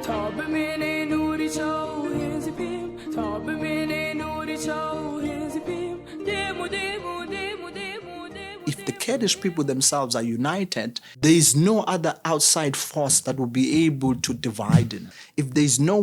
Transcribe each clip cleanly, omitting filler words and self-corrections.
تا ببینی نوری چاو هزی پیم تا ببینی نوری چاو هزی پیم دیمو دیمو دیمو دیمو دیمو. If the Kurdish people themselves are united, there is no other outside force that will be able to divide them. If there is no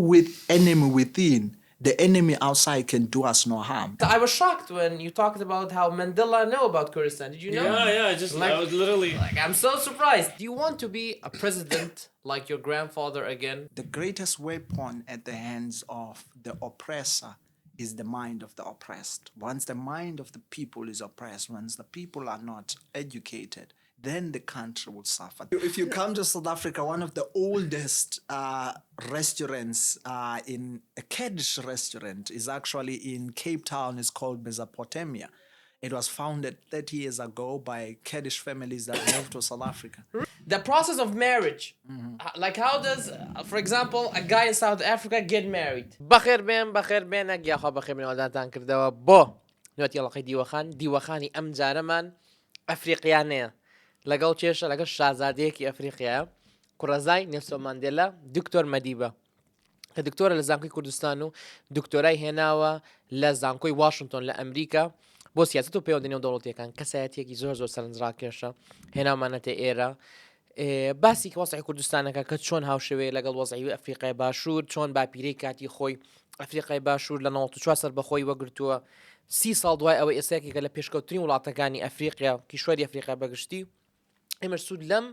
enemy within, the enemy outside can do us no harm. I was shocked when you talked about how Mdeba know about Kurdistan. Did you know? Yeah, I was literally... I'm so surprised. Do you want to be a president like your grandfather again? The greatest weapon at the hands of the oppressor is the mind of the oppressed. Once the mind of the people is oppressed, once the people are not educated, then the country will suffer. If you come to South Africa, one of the oldest restaurants in a Kurdish restaurant is actually in Cape Town. It's called Mesopotamia. It was founded 30 years ago by Kurdish families that moved to South Africa. The process of marriage. Like how does, for example, a guy in South Africa get married? بخير بين يا خو بخير من ولدان كردوا بو نوتي أڵقەی دیوەخانی ئەمجارەمان ئەفریقیانەیە لەگەڵ چێشە لەگەڵ شازادەیەکی ئەفریقیایە کوڕەزای نێڵسۆن ماندێلا دکتۆر مەدیبا کە دکتۆرە لە زانکۆی کوردستان و دکتۆرای هێناوە لە زانکۆی واشنگتن لە ئەمریکا بۆ سیاسەت و پەیوەندییە نێودەوڵەتیەکان کەسایەتیەکی زۆر سەرنجڕاکێشە هێناومانەتە ئێرە باسی کە وەزعی کوردستانەکە کە چۆن هاوشێوەیە لەگەڵ وەزعی ئەفریقای باشوور چۆن باپیرەی کاتی خۆی ئەفریقای باشوور لە 94 سەر بەخۆی وەگرتووە 30 ساڵ دوای ئەوەی ئێستاکە کە لە پێشکەوترین وڵاتەکانی ئەفریقیا کیشوەری ئەفریقا بەگشتی ئێمە سوود لەم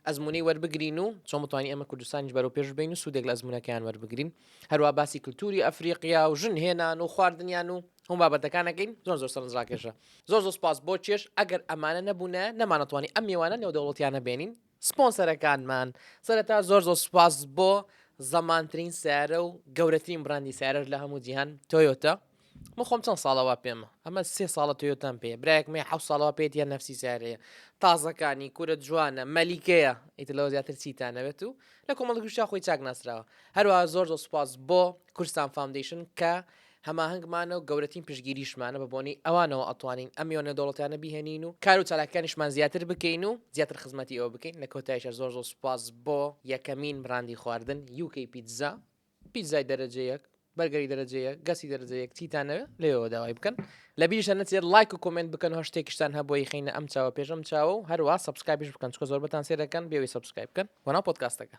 ئەزمونەی وەربگرین و چۆن متوانین ئێمە کوردستانیش بەرەو پێش بین و سوودێک لە ئەزمونەکەیان وەربگرین هەروە باسی کلتوری ئەفریقیا و ژن هێنان و خواردنیان و هەم بابەتەکانەکەین زۆر سەرنجڕاکێشە زۆر سپاس بۆ چێش ئەگەر ئەمانە نەبوونە نەمانەتوانی ئەم میوانە نێودەوڵەتیانە بێنین سپۆنسەرەکانمان سەرەتا زۆر سپاس بۆ زەمانترین سیارە و گەورەترین بڕاندی سیارەش لە هەموو جیهان تۆیۆتا من خۆم چەند ساڵەوە پێمە ئەمە 3 ساڵە تۆیۆتام پێ برایەکمێ 7 ساڵەوە پێێت یان نەفسی سیارەیە تازەکانی کورە جوانە مەلیکەیە ئیتر لەوە زیاتر چیتانەوێت و لە کۆمەڵگوشتا خۆی چاک ناسراوە هەروە زۆر سپاس بۆ کوردستان فاوندیشن کە هەماهنگمانە و گەورەترین پشگیریشمانە بە بۆنی ئەوانەوە ئەتوانین ئەم میوانە دەوڵەتیانە بیهێنین و کار و چالاکیانیشمان زیاتر بکەین و زیاتر خزمەتی ئەوە بکەین لە کۆتاییشە زۆر سپاس بۆ یەکەمین بڕاندی خواردن UK پیتزای دەرەجەیەک بەرگەری دەرەجەیە گەسی دەرەجەیەک چیتانەوە لێەوە داوای بکەن لە بیریشە نەچێت لایک و کۆمنت بکەن و هەشتێکیشتان هەبووی خینە ئەم چاوە پێشم چاوە و هەروە سبسکرایبش بکەن چکە زۆر بەتان سێرەکەن بێوی سبسکرایب بکەن وەنا پۆدکاستەکە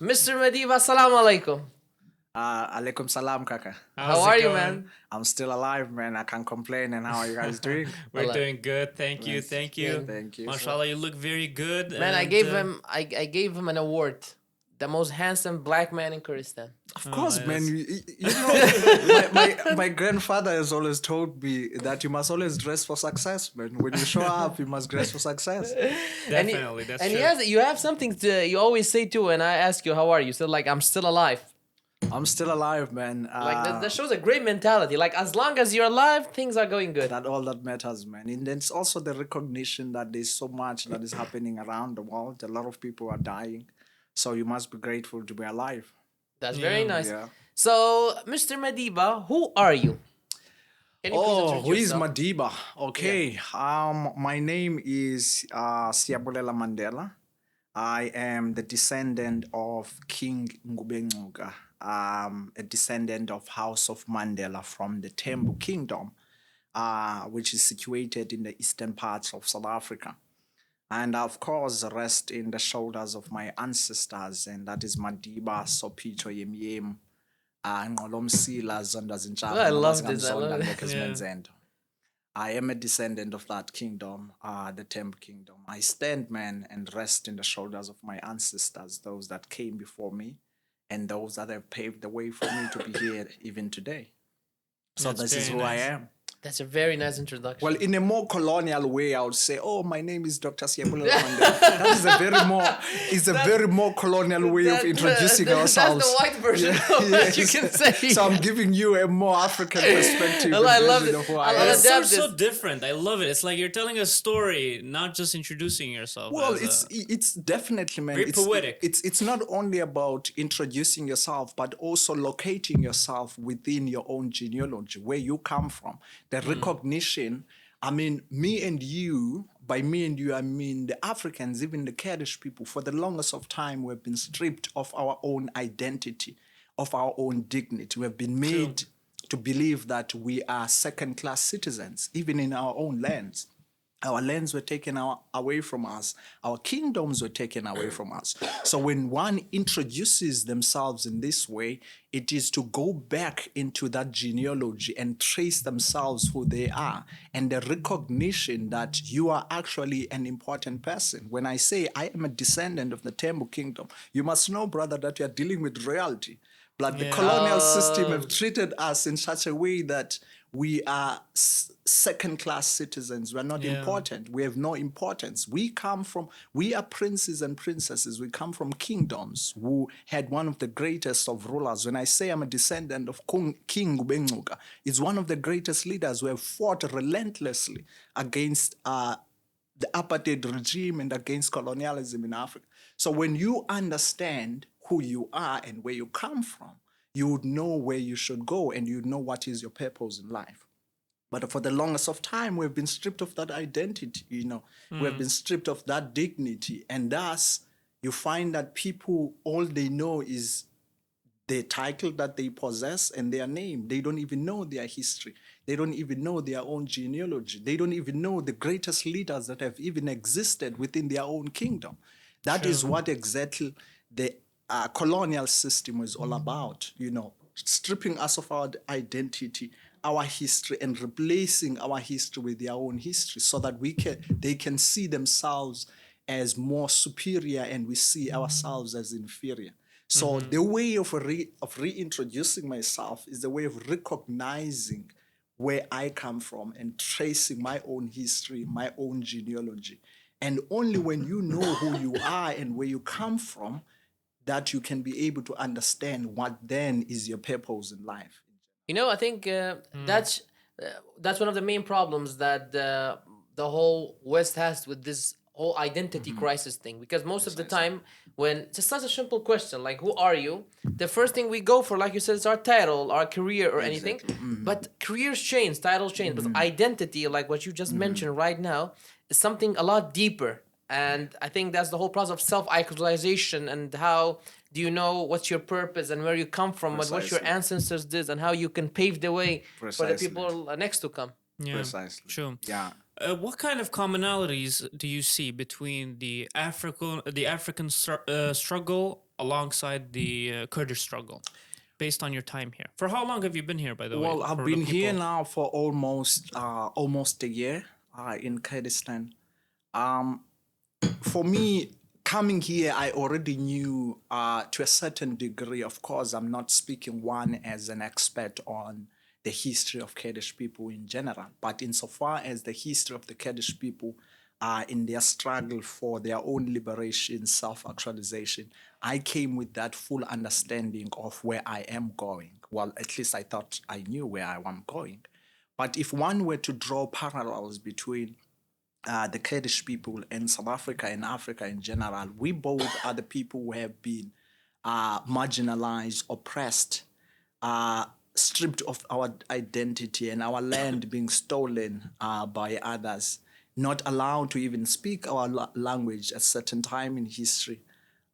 Mr. Mdeba سلام علیکم Alaikum salam, Kaka. How are you, man? I'm still alive, man. I can't complain. And how are you guys doing? We're doing good. Thank you. Thank you. Mashallah, you look very good. Man, I gave him an award. The most handsome black man in Kurdistan. Of course, man. You know, my grandfather has always told me that you must always dress for success, man. When you show up, you must dress for success. Definitely, that's true. And you have something you always say too when I ask you how are you, you said like I'm still alive. I'm still alive, man. Like that shows a great mentality. Like as long as you're alive, things are going good. That all that matters, man. And it's also the recognition that there's so much that is happening around the world. A lot of people are dying. So you must be grateful to be alive. That's very nice. Yeah. So, Mr. Mdeba, who are you? Who is Mdeba? Okay. Yeah. My name is Siyabulela Mandela. I am the descendant of King Ngubengcuka, a descendant of House of Mandela from the Tembu Kingdom, which is situated in the eastern parts of South Africa. And of course, rest in the shoulders of my ancestors, and that is Mdeba, Sopito, Yemyem, Ngolomsila, Zondazinchaba. I love this. I love it. I am a descendant of that kingdom, the Tembu Kingdom. I stand, man, and rest in the shoulders of my ancestors, those that came before me, and those that have paved the way for me to be here even today. So this is who I am. That's a very nice introduction. Well, in a more colonial way, I would say, "Oh, my name is Dr. Siyabulela Mandela." That is a very more colonial way of introducing ourselves. That's the white version of what you can say. So I'm giving you a more African perspective. I love it. It's so different. I love it. It's like you're telling a story, not just introducing yourself. Well, it's definitely, man. Very poetic. It's not only about introducing yourself, but also locating yourself within your own genealogy, where you come from. The recognition, I mean, me and you by me and you, I mean the Africans, even the Kurdish people, for the longest of time, we've been stripped of our own identity, of our own dignity. We've been made to believe that we are second-class citizens, even in our own lands. Our lands were taken away from us. Our kingdoms were taken away from us. So when one introduces themselves in this way, it is to go back into that genealogy and trace themselves who they are, and the recognition that you are actually an important person. When I say I am a descendant of the Tembu kingdom, you must know, brother, that you are dealing with reality. But the colonial system have treated us in such a way that we are second-class citizens. We're not important. We have no importance. We are princes and princesses. We come from kingdoms who had one of the greatest of rulers. When I say I'm a descendant of King Benguka, it's one of the greatest leaders who have fought relentlessly against the apartheid regime and against colonialism in Africa. So when you understand who you are and where you come from, you would know where you should go and you'd know what is your purpose in life. But for the longest of time, we've been stripped of that identity, We've been stripped of that dignity. And thus, you find that people, all they know is the title that they possess and their name. They don't even know their history. They don't even know their own genealogy. They don't even know the greatest leaders that have even existed within their own kingdom. That is what exactly the colonial system is all about, stripping us of our identity, our history, and replacing our history with their own history so that they can see themselves as more superior and we see ourselves as inferior. So the way of reintroducing myself is the way of recognizing where I come from and tracing my own history, my own genealogy. And only when you know who you are and where you come from, that you can be able to understand what then is your purpose in life. I think that's one of the main problems that the whole West has with this whole identity crisis thing. Because most of the time, when it's such a simple question, like, who are you? The first thing we go for, like you said, is our title, our career, or anything. But careers change, titles change. But identity, like what you just mentioned right now, is something a lot deeper. And I think that's the whole process of self-actualization and how do you know what's your purpose and where you come from and what your ancestors did and how you can pave the way for the people next to come. Yeah, Precisely. True. Yeah. What kind of commonalities do you see between the African struggle alongside the Kurdish struggle, based on your time here? For how long have you been here, by the way? Well, I've been here now for almost a year in Kurdistan. For me, coming here, I already knew to a certain degree. Of course, I'm not speaking one as an expert on the history of Kurdish people in general, but insofar as the history of the Kurdish people in their struggle for their own liberation, self-actualization, I came with that full understanding of where I am going. Well, at least I thought I knew where I am going. But if one were to draw parallels between the Kurdish people and South Africa and Africa in general, we both are the people who have been marginalized, oppressed, stripped of our identity and our land being stolen by others, not allowed to even speak our language at a certain time in history,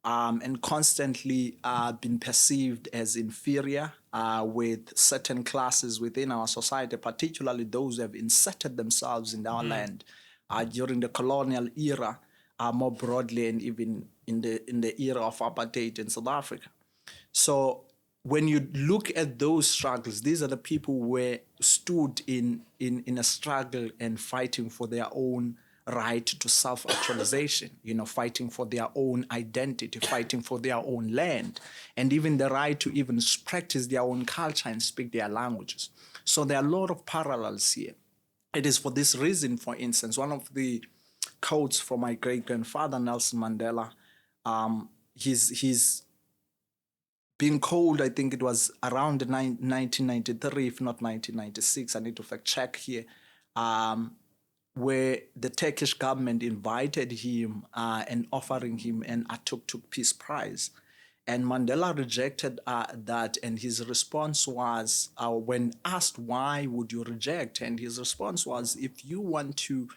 and constantly been perceived as inferior with certain classes within our society, particularly those who have inserted themselves in our land during the colonial era, more broadly, and even in the era of apartheid in South Africa. So when you look at those struggles, these are the people who stood in a struggle and fighting for their own right to self-actualization, fighting for their own identity, fighting for their own land, and even the right to even practice their own culture and speak their languages. So there are a lot of parallels here. It is for this reason, for instance, one of the quotes from my great-grandfather, Nelson Mandela, he's being called, I think it was around 1993, if not 1996, I need to fact check here, where the Turkish government invited him and offering him an Atatürk Peace Prize. And Mandela rejected that, and his response was, when asked why would you reject, and his response was, if you want to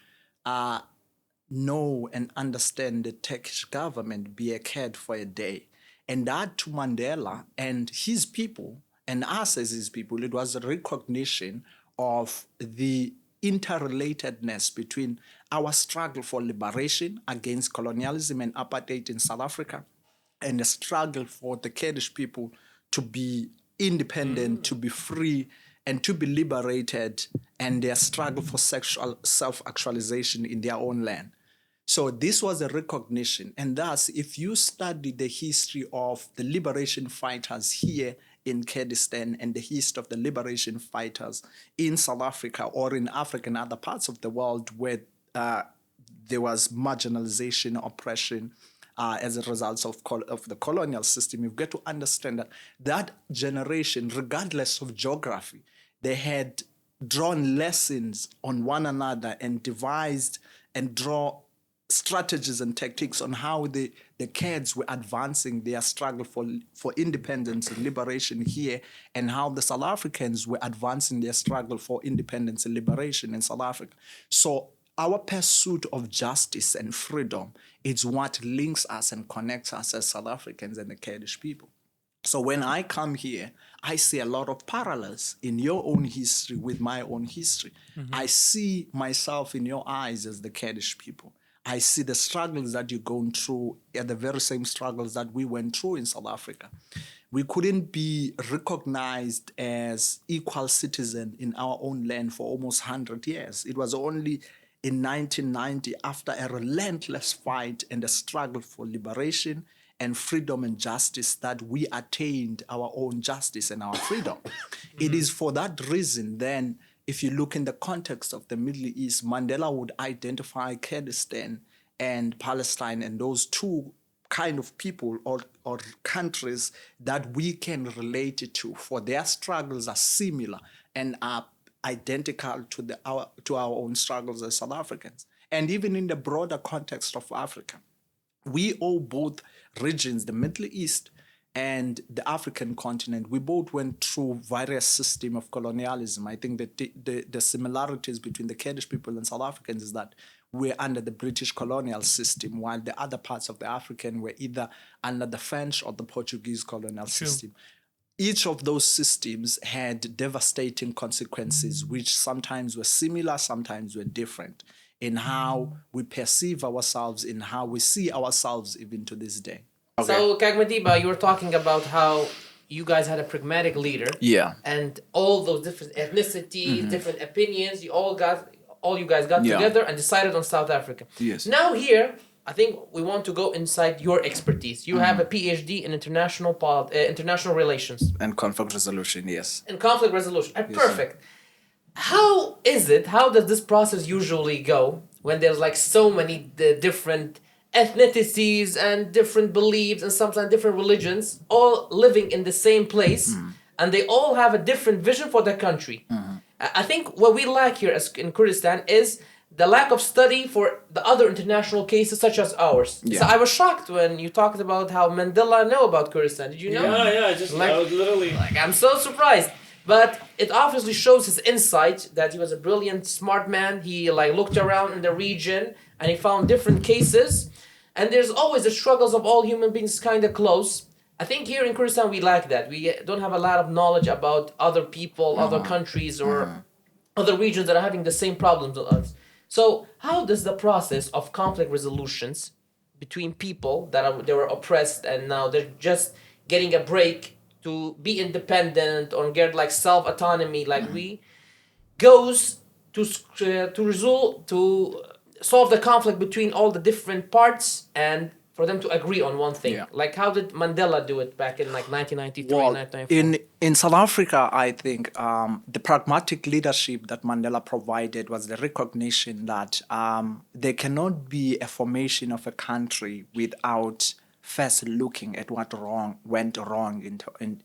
know and understand the Turkish government be a kid for a day. And that to Mandela and his people, and us as his people, it was a recognition of the interrelatedness between our struggle for liberation against colonialism and apartheid in South Africa and the struggle for the Kurdish people to be independent, to be free, and to be liberated, and their struggle for sexual self-actualization in their own land. So this was a recognition. And thus, if you study the history of the liberation fighters here in Kurdistan and the history of the liberation fighters in South Africa or in Africa and other parts of the world where there was marginalization, oppression, as a result of the colonial system, you've got to understand that that generation, regardless of geography, they had drawn lessons on one another and devised and draw strategies and tactics on how the Kurds were advancing their struggle for independence and liberation here, and how the South Africans were advancing their struggle for independence and liberation in South Africa. So our pursuit of justice and freedom is what links us and connects us as South Africans and the Kurdish people. So when I come here, I see a lot of parallels in your own history with my own history. I see myself in your eyes as the Kurdish people. I see the struggles that you're going through are the very same struggles that we went through in South Africa. We couldn't be recognized as equal citizens in our own land for almost 100 years. It was only in 1990, after a relentless fight and a struggle for liberation and freedom and justice, that we attained our own justice and our freedom. It is for that reason then, if you look in the context of the Middle East, Mandela would identify Kurdistan and Palestine and those two kind of people or countries that we can relate it to, for their struggles are similar and are identical to our own struggles as South Africans. And even in the broader context of Africa, we owe both regions, the Middle East and the African continent, we both went through various systems of colonialism. I think that the similarities between the Kurdish people and South Africans is that we're under the British colonial system, while the other parts of the African were either under the French or the Portuguese colonial system. Each of those systems had devastating consequences, which sometimes were similar, sometimes were different in how we perceive ourselves, in how we see ourselves even to this day. Okay. So, Mdeba, you were talking about how you guys had a pragmatic leader. Yeah. And all those different ethnicities, different opinions, you guys got together and decided on South Africa. Yes. Now here, I think we want to go inside your expertise. You have a PhD in international relations. And conflict resolution, yes. And conflict resolution. Perfect. How does this process usually go when there's like so many different ethnicities and different beliefs and sometimes different religions all living in the same place and they all have a different vision for their country? I think what we lack here in Kurdistan is the lack of study for the other international cases such as ours. Yeah. So I was shocked when you talked about how Mandela know about Kurdistan. Did you know? Yeah, I was literally... I'm so surprised. But it obviously shows his insight that he was a brilliant, smart man. He looked around in the region and he found different cases. And there's always the struggles of all human beings kind of close. I think here in Kurdistan we lack that. We don't have a lot of knowledge about other people, other countries, or other regions that are having the same problems as us. So how does the process of conflict resolutions between people they were oppressed and now they're just getting a break to be independent or get self-autonomy we goes to solve the conflict between all the different parts and for them to agree on one thing? How did Mandela do it back in 1993, well, 1994? In South Africa, I think the pragmatic leadership that Mandela provided was the recognition that there cannot be a formation of a country without first looking at what went wrong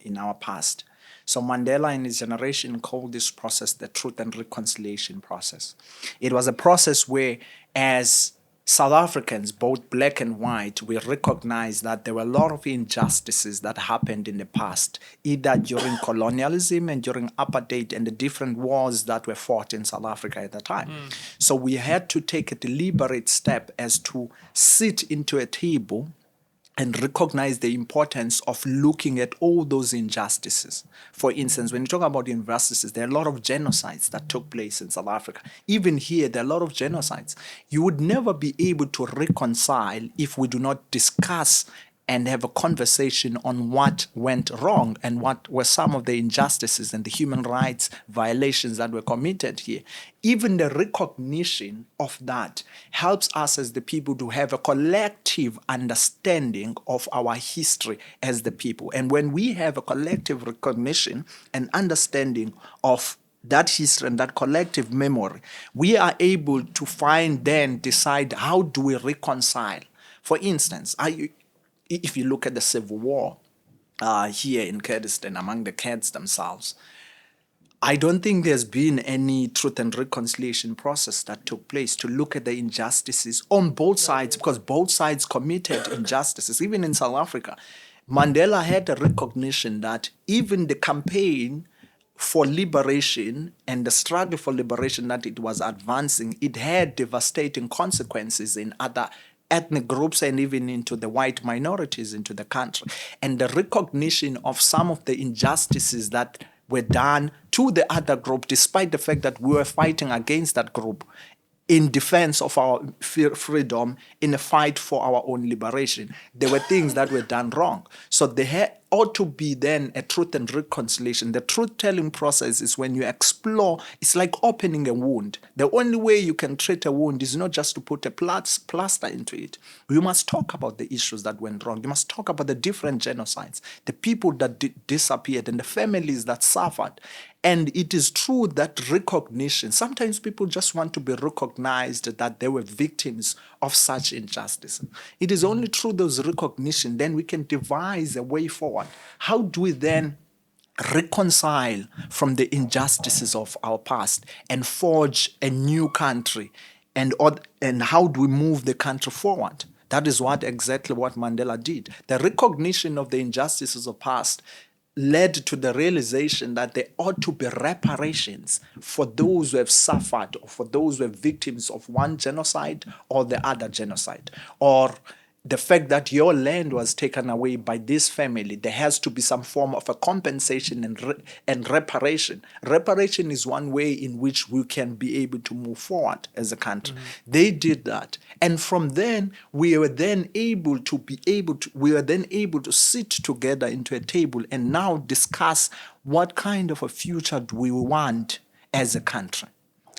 in our past. So Mandela and his generation called this process the truth and reconciliation process. It was a process where, as South Africans, both black and white, we recognize that there were a lot of injustices that happened in the past, either during colonialism and during apartheid and the different wars that were fought in South Africa at the time. So we had to take a deliberate step as to sit into a table and recognize the importance of looking at all those injustices. For instance, when you talk about injustices, there are a lot of genocides that took place in South Africa. Even here, there are a lot of genocides. You would never be able to reconcile if we do not discuss and have a conversation on what went wrong and what were some of the injustices and the human rights violations that were committed here. Even the recognition of that helps us as the people to have a collective understanding of our history as the people. And when we have a collective recognition and understanding of that history and that collective memory, we are able to decide how do we reconcile. For instance, if you look at the civil war here in Kurdistan among the Kurds themselves, I don't think there's been any truth and reconciliation process that took place to look at the injustices on both sides, because both sides committed injustices. Even in South Africa, Mandela had a recognition that even the campaign for liberation and the struggle for liberation that it was advancing, it had devastating consequences in other ethnic groups and even into the white minorities into the country. And the recognition of some of the injustices that were done to the other group, despite the fact that we were fighting against that group in defense of our freedom, in a fight for our own liberation. There were things that were done wrong. So there ought to be then a truth and reconciliation. The truth-telling process is when you explore, it's like opening a wound. The only way you can treat a wound is not just to put a plaster into it. You must talk about the issues that went wrong. You must talk about the different genocides, the people that disappeared and the families that suffered. And it is true that recognition, sometimes people just want to be recognized that they were victims of such injustice. It is only through those recognition, then we can devise a way forward. How do we then reconcile from the injustices of our past and forge a new country? And how do we move the country forward? That is exactly what Mandela did. The recognition of the injustices of past led to the realization that there ought to be reparations for those who have suffered or for those who are victims of one genocide or the other genocide, or the fact that your land was taken away by this family. There has to be some form of a compensation and reparation. Reparation is one way in which we can be able to move forward as a country. They did that. And from then, we were then able to sit together into a table and now discuss what kind of a future do we want as a country.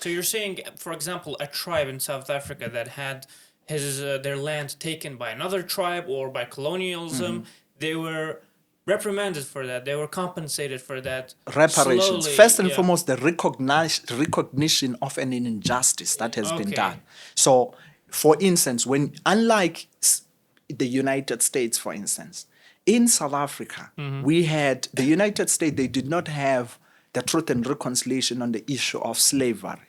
So you're saying, for example, a tribe in South Africa that had their land taken by another tribe or by colonialism, they were reprimanded for that. They were compensated for that. Reparations. Slowly, First and foremost, the recognition of an injustice that has been done. So, for instance, unlike the United States, for instance, in South Africa, we had the United States, they did not have the truth and reconciliation on the issue of slavery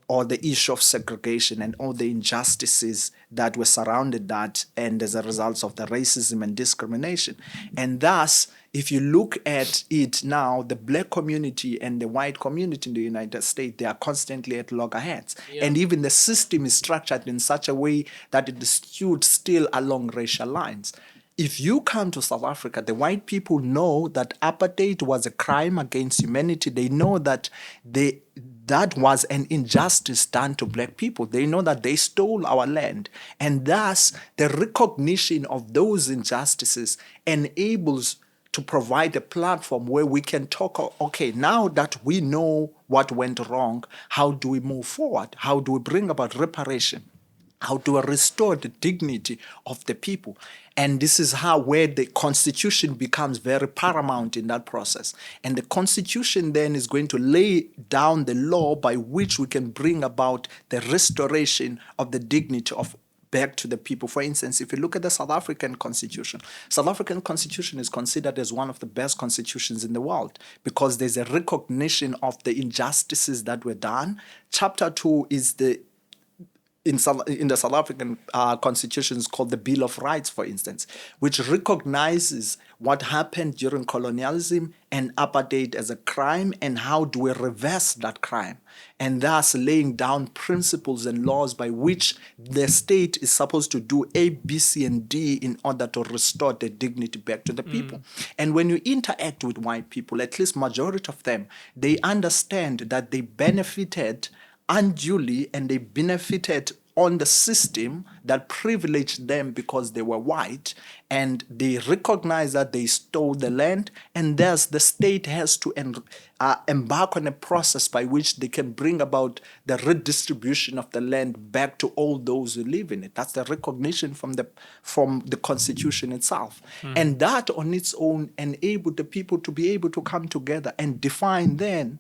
or the issue of segregation and all the injustices that were surrounded that, and as a result of the racism and discrimination. And thus, if you look at it now, the black community and the white community in the United States, they are constantly at loggerheads. Yeah. And even the system is structured in such a way that it is skewed still along racial lines. If you come to South Africa, the white people know that apartheid was a crime against humanity. They know that that was an injustice done to black people. They know that they stole our land. And thus, the recognition of those injustices enables to provide a platform where we can talk, okay, now that we know what went wrong, how do we move forward? How do we bring about reparation? How do we restore the dignity of the people? And this is where the Constitution becomes very paramount in that process. And the Constitution then is going to lay down the law by which we can bring about the restoration of the dignity of back to the people. For instance, if you look at the South African Constitution is considered as one of the best constitutions in the world because there's a recognition of the injustices that were done. Chapter 2 is in the South African constitution is called the Bill of Rights, for instance, which recognizes what happened during colonialism and apartheid as a crime and how do we reverse that crime, and thus laying down principles and laws by which the state is supposed to do A, B, C, and D in order to restore the dignity back to the people. And when you interact with white people, at least majority of them, they understand that they benefited unduly and they benefited on the system that privileged them because they were white, and they recognize that they stole the land, and thus the state has to embark on a process by which they can bring about the redistribution of the land back to all those who live in it. That's the recognition from the constitution itself. And that on its own enabled the people to be able to come together and define then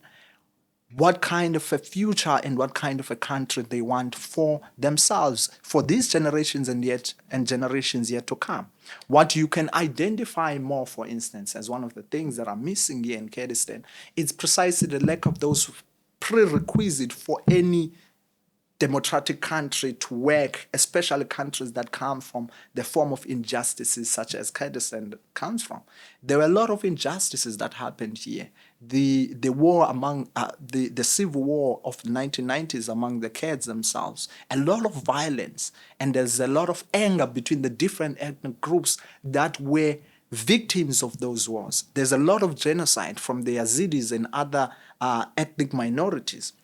what kind of a future and what kind of a country they want for themselves, for these generations and generations yet to come. What you can identify more, for instance, as one of the things that are missing here in Kurdistan, is precisely the lack of those prerequisites for any democratic country to work, especially countries that come from the form of injustices such as Kurdistan comes from. There were a lot of injustices that happened here. The war among the civil war of the 1990s among the Kurds themselves, a lot of violence, and there's a lot of anger between the different ethnic groups that were victims of those wars. There's a lot of genocide from the Yazidis and other ethnic minorities.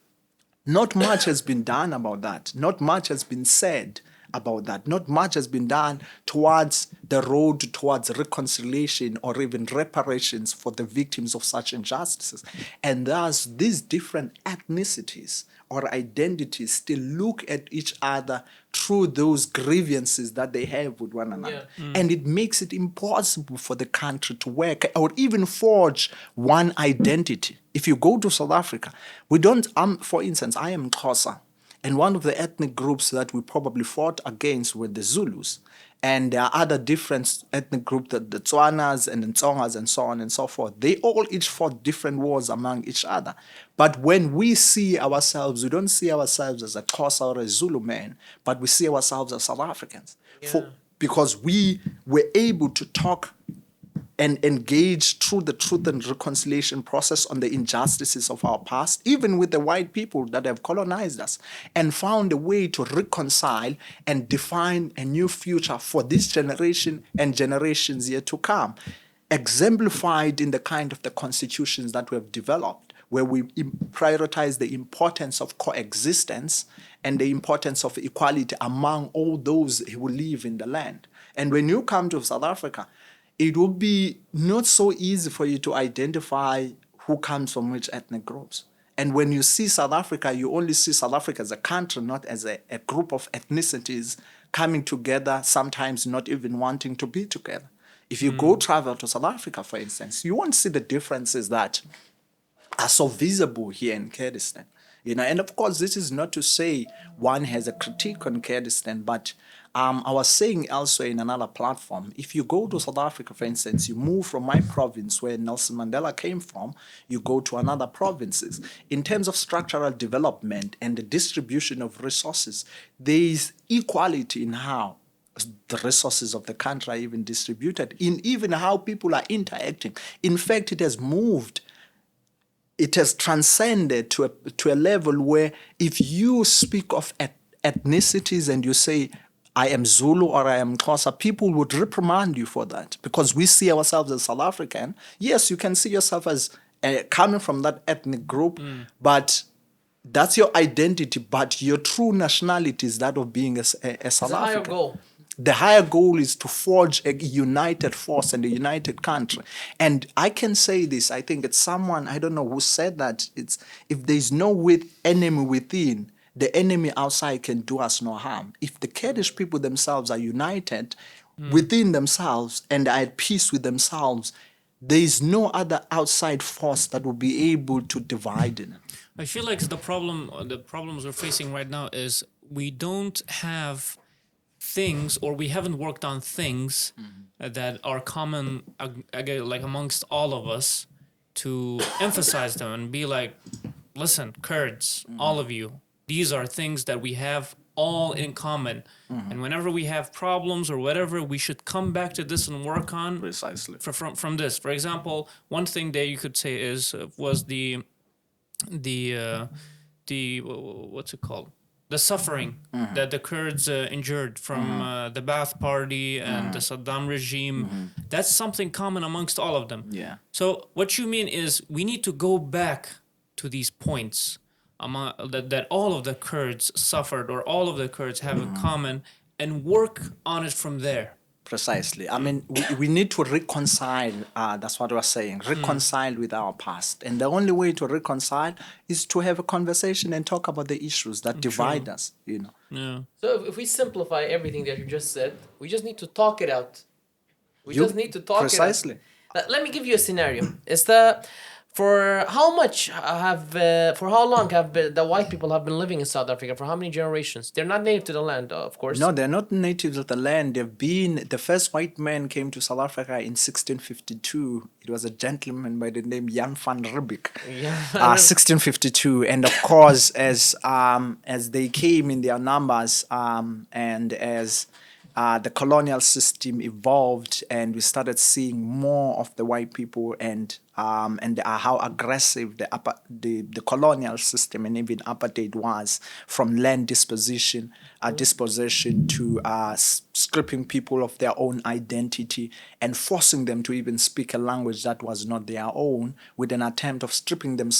Not much has been done about that. Not much has been said about that. Not much has been done towards the road towards reconciliation or even reparations for the victims of such injustices. And thus, these different ethnicities or identities still look at each other through those grievances that they have with one another. And it makes it impossible for the country to work or even forge one identity. If you go to South Africa, we don't, for instance, I am Xhosa, and one of the ethnic groups that we probably fought against were the Zulus. And there are other different ethnic groups, the Tswanas and the Tsongas and so on and so forth. They all each fought different wars among each other. But when we see ourselves, we don't see ourselves as a Xhosa or a Zulu man, but we see ourselves as South Africans. Because we were able to talk and engage through the truth and reconciliation process on the injustices of our past, even with the white people that have colonized us, and found a way to reconcile and define a new future for this generation and generations yet to come, exemplified in the kind of the constitutions that we have developed, where we prioritize the importance of coexistence and the importance of equality among all those who live in the land. And when you come to South Africa, it will be not so easy for you to identify who comes from which ethnic groups. And when you see South Africa, you only see South Africa as a country, not as a group of ethnicities coming together, sometimes not even wanting to be together. If you go travel to South Africa, for instance, you won't see the differences that are so visible here in Kurdistan. And of course, this is not to say one has a critique on Kurdistan, but I was saying elsewhere in another platform, if you go to South Africa, for instance, you move from my province where Nelson Mandela came from, you go to another provinces. In terms of structural development and the distribution of resources, there is equality in how the resources of the country are even distributed, in even how people are interacting. In fact, it has moved. It has transcended to a level where if you speak of ethnicities and you say, I am Zulu or I am Xhosa, people would reprimand you for that because we see ourselves as South African. Yes, you can see yourself as coming from that ethnic group, but that's your identity. But your true nationality is that of being a South African. Higher goal. The higher goal is to forge a united force and a united country. And I can say this, I think it's someone, I don't know who said that, it's if there's no enemy within, the enemy outside can do us no harm. If the Kurdish people themselves are united within themselves and are at peace with themselves, there is no other outside force that will be able to divide them. I feel like the problems we're facing right now is we don't have things, or we haven't worked on things that are common, like amongst all of us, to emphasize them and be like, listen, Kurds, all of you, these are things that we have all in common. And whenever we have problems or whatever, we should come back to this and work on Precisely. from this. For example, one thing that you could say was the what's it called? The suffering that the Kurds endured from the Ba'ath Party and the Saddam regime. That's something common amongst all of them. Yeah. So what you mean is we need to go back to these points that all of the Kurds suffered or all of the Kurds have in common and work on it from there. Precisely. I mean, we need to reconcile, that's what we're saying, reconcile with our past. And the only way to reconcile is to have a conversation and talk about the issues that divide us, you know. Yeah. So if we simplify everything that you just said, we just need to talk it out. We just need to talk precisely. it out. Let me give you a scenario. It's for how long have the white people have been living in South Africa? For how many generations? They're not native to the land, of course. No, they're not native to the land. The first white man came to South Africa in 1652. It was a gentleman by the name Jan van Riebeeck. 1652. And of course, as they came in their numbers, and as the colonial system evolved and we started seeing more of the white people and how aggressive the colonial system and even apartheid was, from land disposition to stripping people of their own identity and forcing them to even speak a language that was not their own, with an attempt of stripping them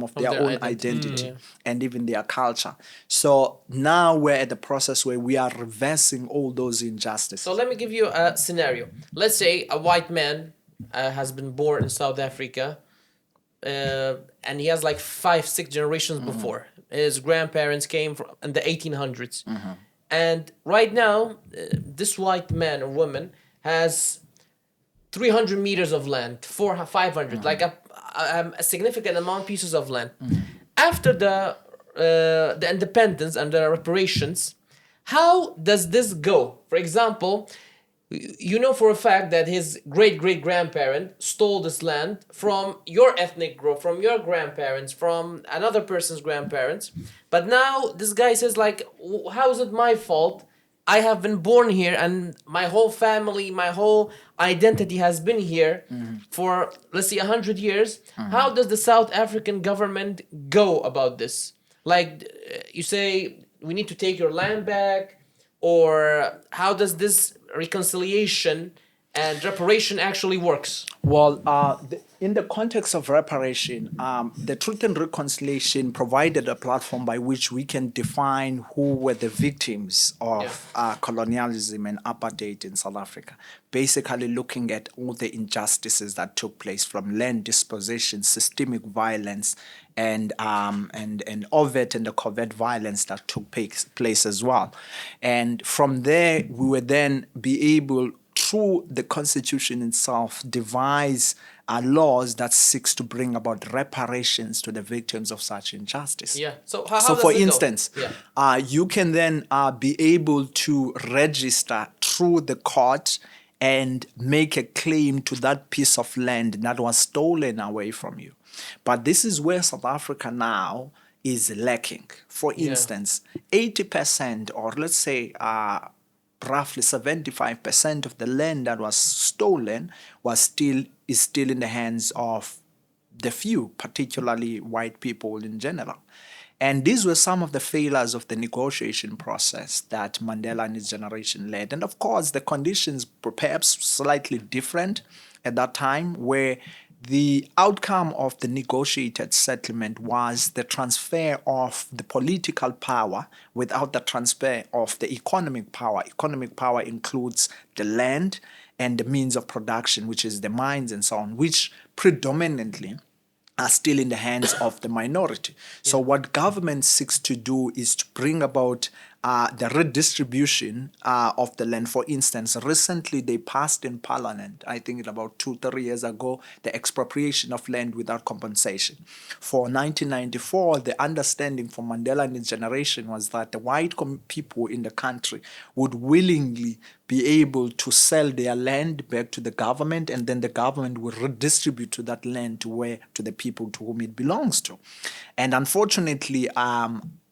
of their own identity and even their culture. So now we're at the process where we are reversing all those injustices. So let me give you a scenario. Let's say a white man has been born in South Africa, and he has like 5-6 generations before. His grandparents came from in the 1800s. And right now, this white man or woman has 300 meters of land, 500, like a significant amount of pieces of land. After the independence and the reparations, how does this go? For example, you know for a fact that his great-great-grandparent stole this land from your ethnic group, from your grandparents, from another person's grandparents. But now this guy says, like, how is it my fault? I have been born here and my whole family, my whole identity has been here for, let's say, 100 years. How does the South African government go about this? Like, you say, we need to take your land back, or how does this reconciliation and reparation actually works? Well, in the context of reparation, the Truth and Reconciliation provided a platform by which we can define who were the victims of colonialism and apartheid in South Africa. Basically looking at all the injustices that took place, from land dispossession, systemic violence, and overt and the covert violence that took place as well. And from there, we would then be able, through the Constitution itself, devise laws that seeks to bring about reparations to the victims of such injustice. Yeah. So how So does for it go? instance, you can then be able to register through the court and make a claim to that piece of land that was stolen away from you. But this is where South Africa now is lacking. For instance, 80%, or let's say roughly 75% of the land that was stolen is still in the hands of the few, particularly white people in general. And these were some of the failures of the negotiation process that Mandela and his generation led. And of course, the conditions were perhaps slightly different at that time, where the outcome of the negotiated settlement was the transfer of the political power without the transfer of the economic power. Economic power includes the land and the means of production, which is the mines and so on, which predominantly are still in the hands of the minority. So what government seeks to do is to bring about the redistribution of the land. For instance, recently they passed in Parliament, I think about 2-3 years ago, the expropriation of land without compensation. For 1994, the understanding for Mandela and his generation was that the white people in the country would willingly be able to sell their land back to the government, and then the government would redistribute to that land to the people to whom it belongs to. And unfortunately,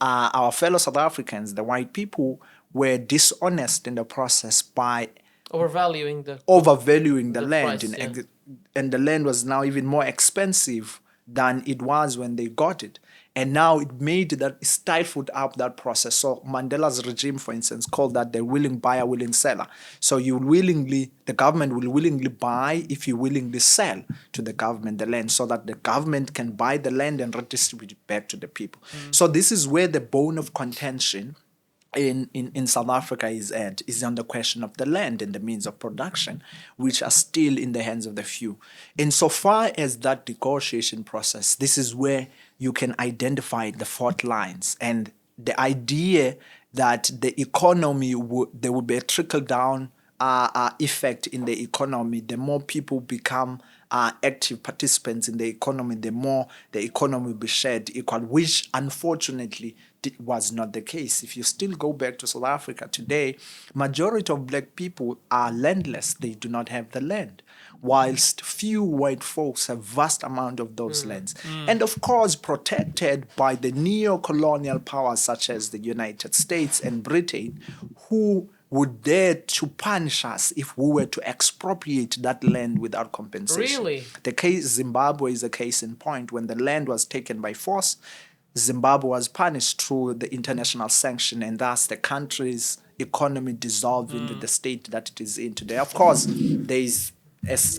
our fellow South Africans, the white people, were dishonest in the process by overvaluing the land. price, And the land was now even more expensive than it was when they got it. And now it made that, stifled up that process. So Mandela's regime, for instance, called that the willing buyer, willing seller. So the government will willingly buy if you willingly sell to the government the land, so that the government can buy the land and redistribute it back to the people. So this is where the bone of contention in South Africa is on the question of the land and the means of production, which are still in the hands of the few. Insofar as that negotiation process, this is where you can identify the fault lines and the idea that the economy there will be a trickle-down effect in the economy. The more people become active participants in the economy, the more the economy will be shared equal, which unfortunately was not the case. If you still go back to South Africa today, majority of black people are landless. They do not have the land, whilst few white folks have vast amount of those lands. And of course, protected by the neo-colonial powers such as the United States and Britain, who would dare to punish us if we were to expropriate that land without compensation. Really? The case Zimbabwe is a case in point. When the land was taken by force, Zimbabwe was punished through the international sanction, and thus the country's economy dissolved into the state that it is in today. Of course, there is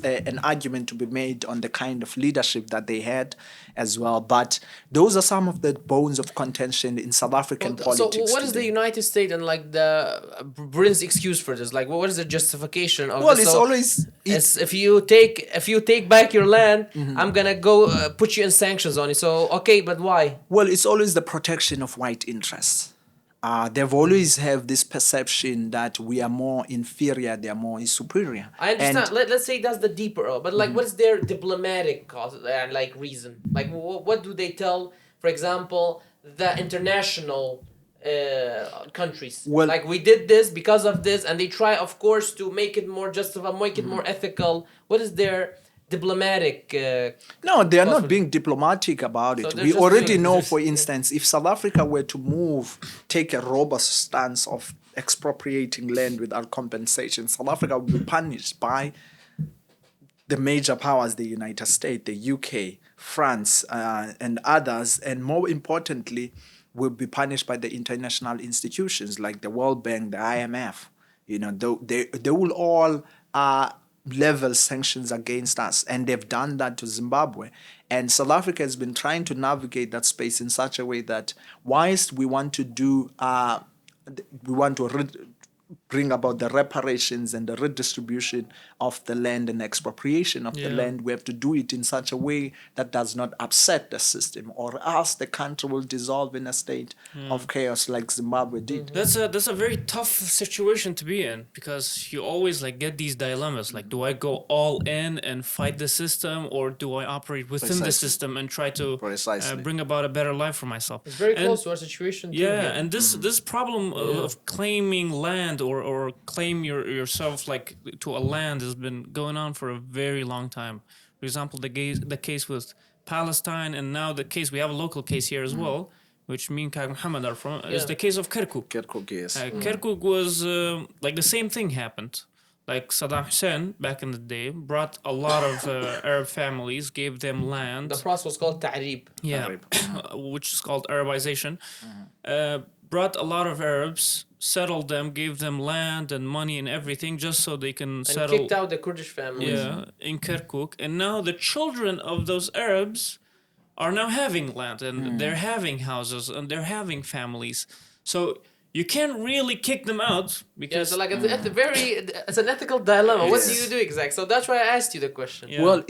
an argument to be made on the kind of leadership that they had as well. But those are some of the bones of contention in South African politics. So what is the United States and like the Britain's excuse for this? Like, what is the justification of Well, this? it's So always... if you take back your land, I'm gonna go put you in sanctions on it. So okay, but why? Well, it's always the protection of white interests. They've always have this perception that we are more inferior, they are more superior. I understand. Let's say that's the deeper, but like, what's their diplomatic cause and like reason? Like, what do they tell, for example, the international countries? Well, like, we did this because of this, and they try, of course, to make it more justified, make it more ethical. What is their diplomatic? No, they are not being diplomatic about it. they're We just already doing know, this, for instance, if South Africa were to take a robust stance of expropriating land without compensation, South Africa would be punished by the major powers, the United States, the UK, France, and others, and more importantly, will be punished by the international institutions like the World Bank, the IMF. You know, they will all level sanctions against us, and they've done that to Zimbabwe. And South Africa has been trying to navigate that space in such a way that whilst we want to bring about the reparations and the redistribution of the land and expropriation of the land, we have to do it in such a way that does not upset the system, or else the country will dissolve in a state of chaos like Zimbabwe did. That's a very tough situation to be in, because you always like get these dilemmas. Like, do I go all in and fight the system, or do I operate within the system and try to bring about a better life for myself? It's very close to our situation too. And this problem of claiming land or claim yourself like to a land has been going on for a very long time. For example, the case with Palestine, and now the case, we have a local case here as well, which me and Kag Muhammad are from, is the case of Kirkuk. Kirkuk, yes. Kirkuk was like the same thing happened. Like Saddam Hussein back in the day brought a lot of Arab families, gave them land. The process was called ta'rib. Yeah, which is called Arabization. Brought a lot of Arabs, settled them, gave them land and money and everything just so they can settle. And kicked out the Kurdish families. Yeah, in Kirkuk. And now the children of those Arabs are now having land, and they're having houses, and they're having families. So you can't really kick them out because... Yeah, so like it's an ethical dilemma. What do you do exactly? So that's why I asked you the question. Yeah. Well,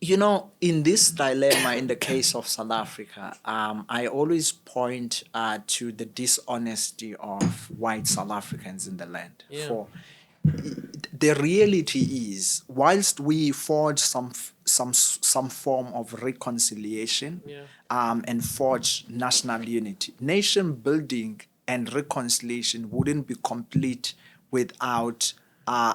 you know, in this dilemma, in the case of South Africa, I always point to the dishonesty of white South Africans in the land. For the reality is, whilst we forge some form of reconciliation and forge national unity, nation building and reconciliation wouldn't be complete without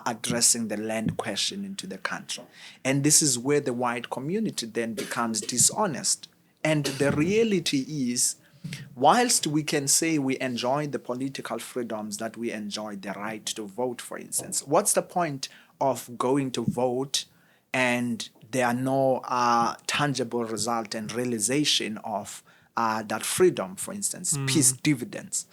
addressing the land question into the country. And this is where the white community then becomes dishonest. And the reality is, whilst we can say we enjoy the political freedoms that we enjoy, the right to vote, for instance, what's the point of going to vote and there are no tangible result and realization of that freedom, for instance, peace dividends?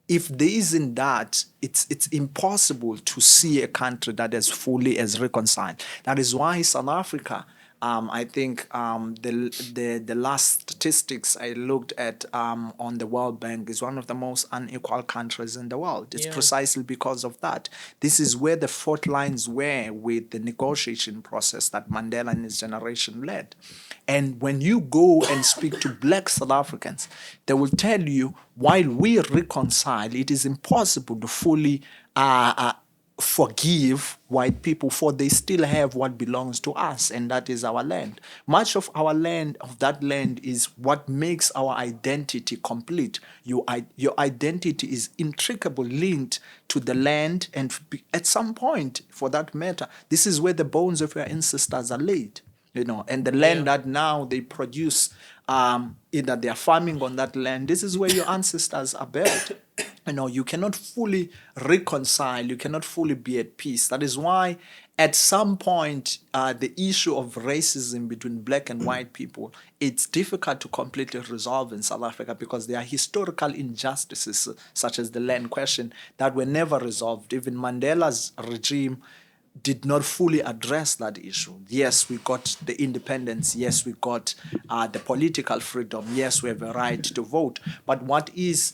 If there isn't that, it's impossible to see a country that is fully as reconciled. That is why South Africa, I think the last statistics I looked at on the World Bank is one of the most unequal countries in the world. It's precisely because of that. This is where the fault lines were with the negotiation process that Mandela and his generation led. And when you go and speak to black South Africans, they will tell you, while we reconcile, it is impossible to fully forgive white people, for they still have what belongs to us, and that is our land. Much of our land, of that land, is what makes our identity complete. Your identity is intricately linked to the land, and at some point, for that matter, this is where the bones of your ancestors are laid. And the land that now they produce, either they are farming on that land, this is where your ancestors are buried. You cannot fully reconcile, you cannot fully be at peace. That is why at some point, the issue of racism between black and white people, it's difficult to completely resolve in South Africa because there are historical injustices, such as the land question, that were never resolved. Even Mandela's regime did not fully address that issue. Yes, we got the independence. Yes, we got the political freedom. Yes, we have a right to vote. But what's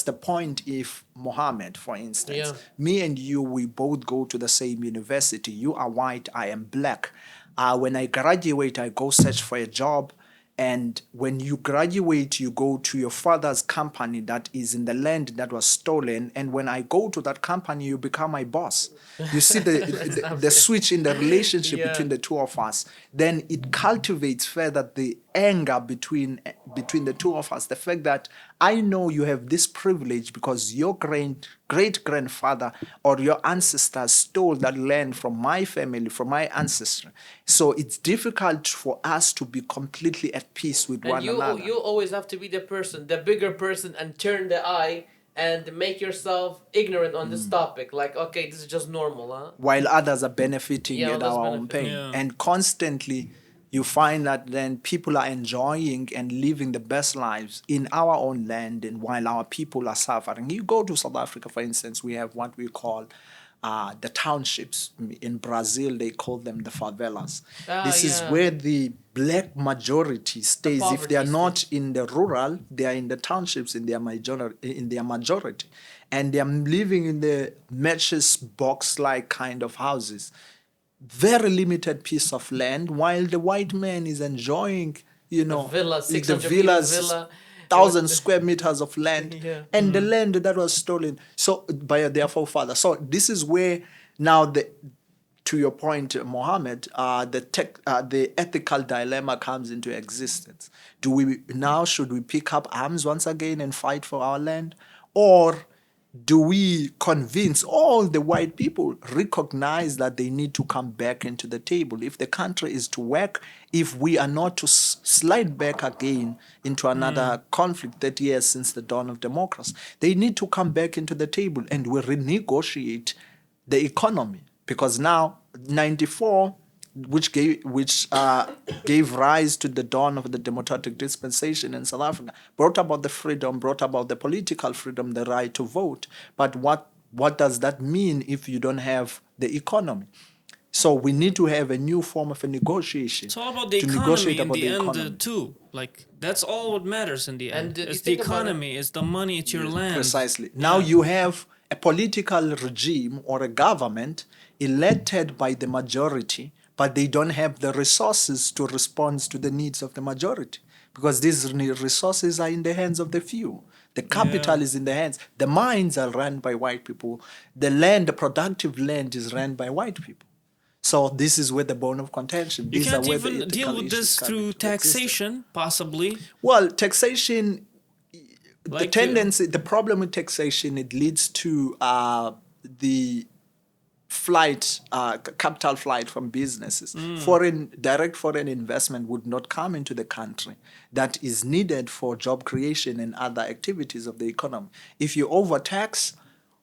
the point if Mohammed, for instance, me and you, we both go to the same university. You are white, I am black. When I graduate, I go search for a job. And when you graduate, you go to your father's company that is in the land that was stolen. And when I go to that company, you become my boss. You see the switch in the relationship between the two of us. Then it cultivates further the anger between the two of us. The fact that I know you have this privilege because your great-grandfather or your ancestors stole that land from my family, from my ancestor. So it's difficult for us to be completely at peace with one another. You always have to be the person, the bigger person, and turn the eye and make yourself ignorant on this topic. Like, okay, this is just normal, huh? While others are benefiting at our own pain. Yeah. And constantly, you find that then people are enjoying and living the best lives in our own land, and while our people are suffering. You go to South Africa, for instance, we have what we call the townships. In Brazil, they call them the favelas. This is where the black majority stays. If they are not in the rural, they are in the townships in their majority. And they are living in the matches box-like kind of houses. Very limited piece of land, while the white man is enjoying, the villas, 1,000 square meters of land, and the land that was stolen by their forefathers. So this is where now to your point, Mohammed, the ethical dilemma comes into existence. Should we pick up arms once again and fight for our land, or do we convince all the white people, recognize that they need to come back into the table? If the country is to work, if we are not to slide back again into another conflict 30 years since the dawn of democracy, they need to come back into the table and we renegotiate the economy. Because now, 94, which gave rise to the dawn of the democratic dispensation in South Africa, brought about the freedom, brought about the political freedom, the right to vote. But what does that mean if you don't have the economy? So we need to have a new form of a negotiation. It's all about the economy in the end too. Like, that's all what matters in the end. It's the economy, it's the money, it's your land. Precisely. Now you have a political regime or a government elected by the majority, but they don't have the resources to respond to the needs of the majority, because these resources are in the hands of the few. The capital is in the hands. The mines are run by white people. The land, the productive land, is run by white people. So this is where the bone of contention. You can't even deal with this through taxation, possibly. Well, taxation, the tendency, the problem with taxation, it leads to the capital flight from businesses. Direct foreign investment would not come into the country that is needed for job creation and other activities of the economy. If you overtax,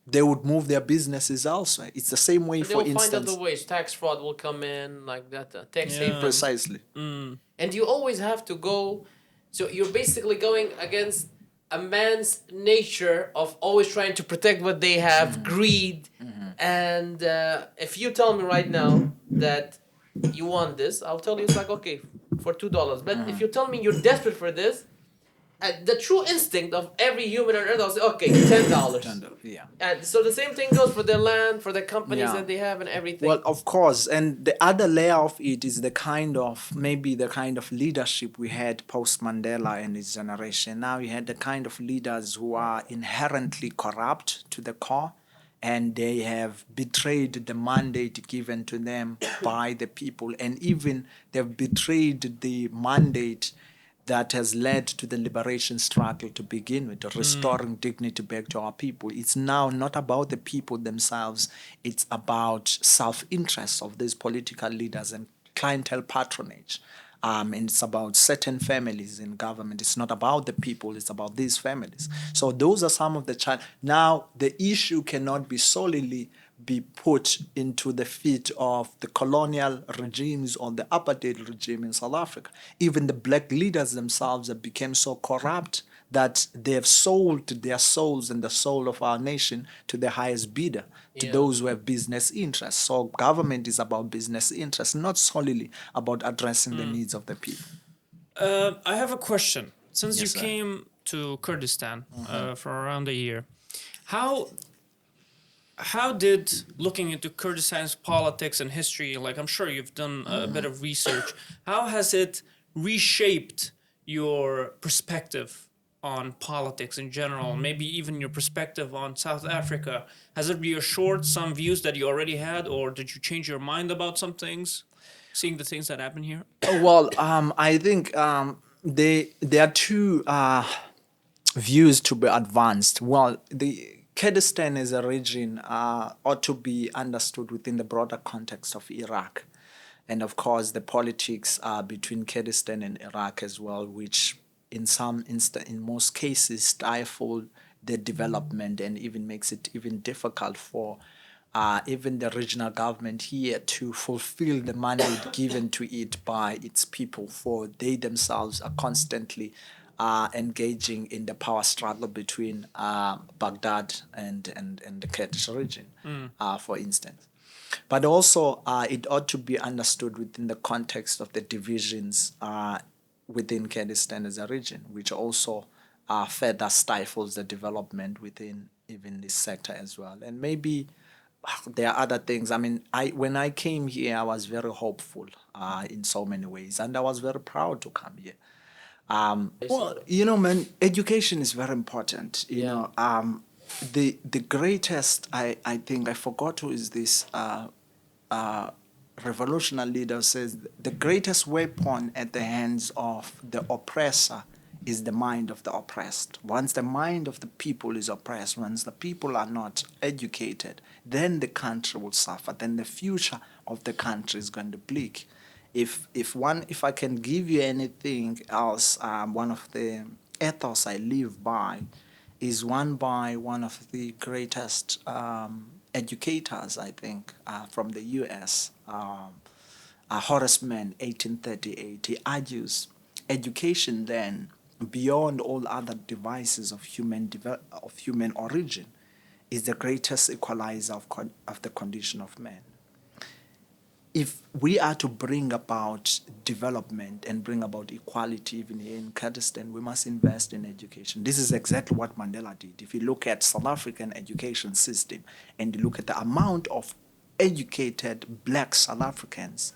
they would move their businesses elsewhere. It's the same way, for instance. They'll find other ways. Tax fraud will come in, like that. Tax haven. Precisely. And you always have to go. So you're basically going against a man's nature of always trying to protect what they have, greed. And if you tell me right now that you want this, I'll tell you it's like, okay, for $2. But if you tell me you're desperate for this, the true instinct of every human on earth, I'll say, okay, $10. Yeah. And so the same thing goes for their land, for the companies that they have and everything. Well, of course. And the other layer of it is the kind of leadership we had post-Mandela and his generation. Now you had the kind of leaders who are inherently corrupt to the core, and they have betrayed the mandate given to them by the people. And even they've betrayed the mandate that has led to the liberation struggle to begin with, restoring dignity back to our people. It's now not about the people themselves. It's about self-interest of these political leaders and clientele patronage. And it's about certain families in government. It's not about the people. It's about these families. So those are some of the challenges. Now, the issue cannot be solely be put into the feet of the colonial regimes or the apartheid regime in South Africa. Even the black leaders themselves have become so corrupt that they have sold their souls and the soul of our nation to the highest bidder, to those who have business interests. So government is about business interests, not solely about addressing the needs of the people. I have a question. Since you came to Kurdistan for around a year, how did looking into Kurdistan's politics and history, like I'm sure you've done a bit of research, how has it reshaped your perspective on politics in general, maybe even your perspective on South Africa? Has it reassured some views that you already had, or did you change your mind about some things, seeing the things that happen here? Well, I think there are two views to be advanced. Well, the Kurdistan as a region ought to be understood within the broader context of Iraq. And of course, the politics between Kurdistan and Iraq as well, which in most cases stifle the development and even makes it even difficult for even the regional government here to fulfill the mandate given to it by its people, for they themselves are constantly engaging in the power struggle between Baghdad and the Kurdish region, for instance. But also, it ought to be understood within the context of the divisions within Kurdistan as a region, which also further stifles the development within even this sector as well. And maybe there are other things. I mean, when I came here, I was very hopeful in so many ways, and I was very proud to come here. Well, you know, man, education is very important. You know, the greatest, I think, I forgot who is this revolutionary leader says, the greatest weapon at the hands of the oppressor is the mind of the oppressed. Once the mind of the people is oppressed, once the people are not educated, then the country will suffer. Then the future of the country is going to bleak. If I can give you anything else, one of the ethos I live by is one by one of the greatest educators, I think, from the U.S., Horace Mann, 1838. He argues education then, beyond all other devices of human origin, is the greatest equalizer of the condition of man. If we are to bring about development and bring about equality even here in Kurdistan, we must invest in education. This is exactly what Mandela did. If you look at South African education system and you look at the amount of educated black South Africans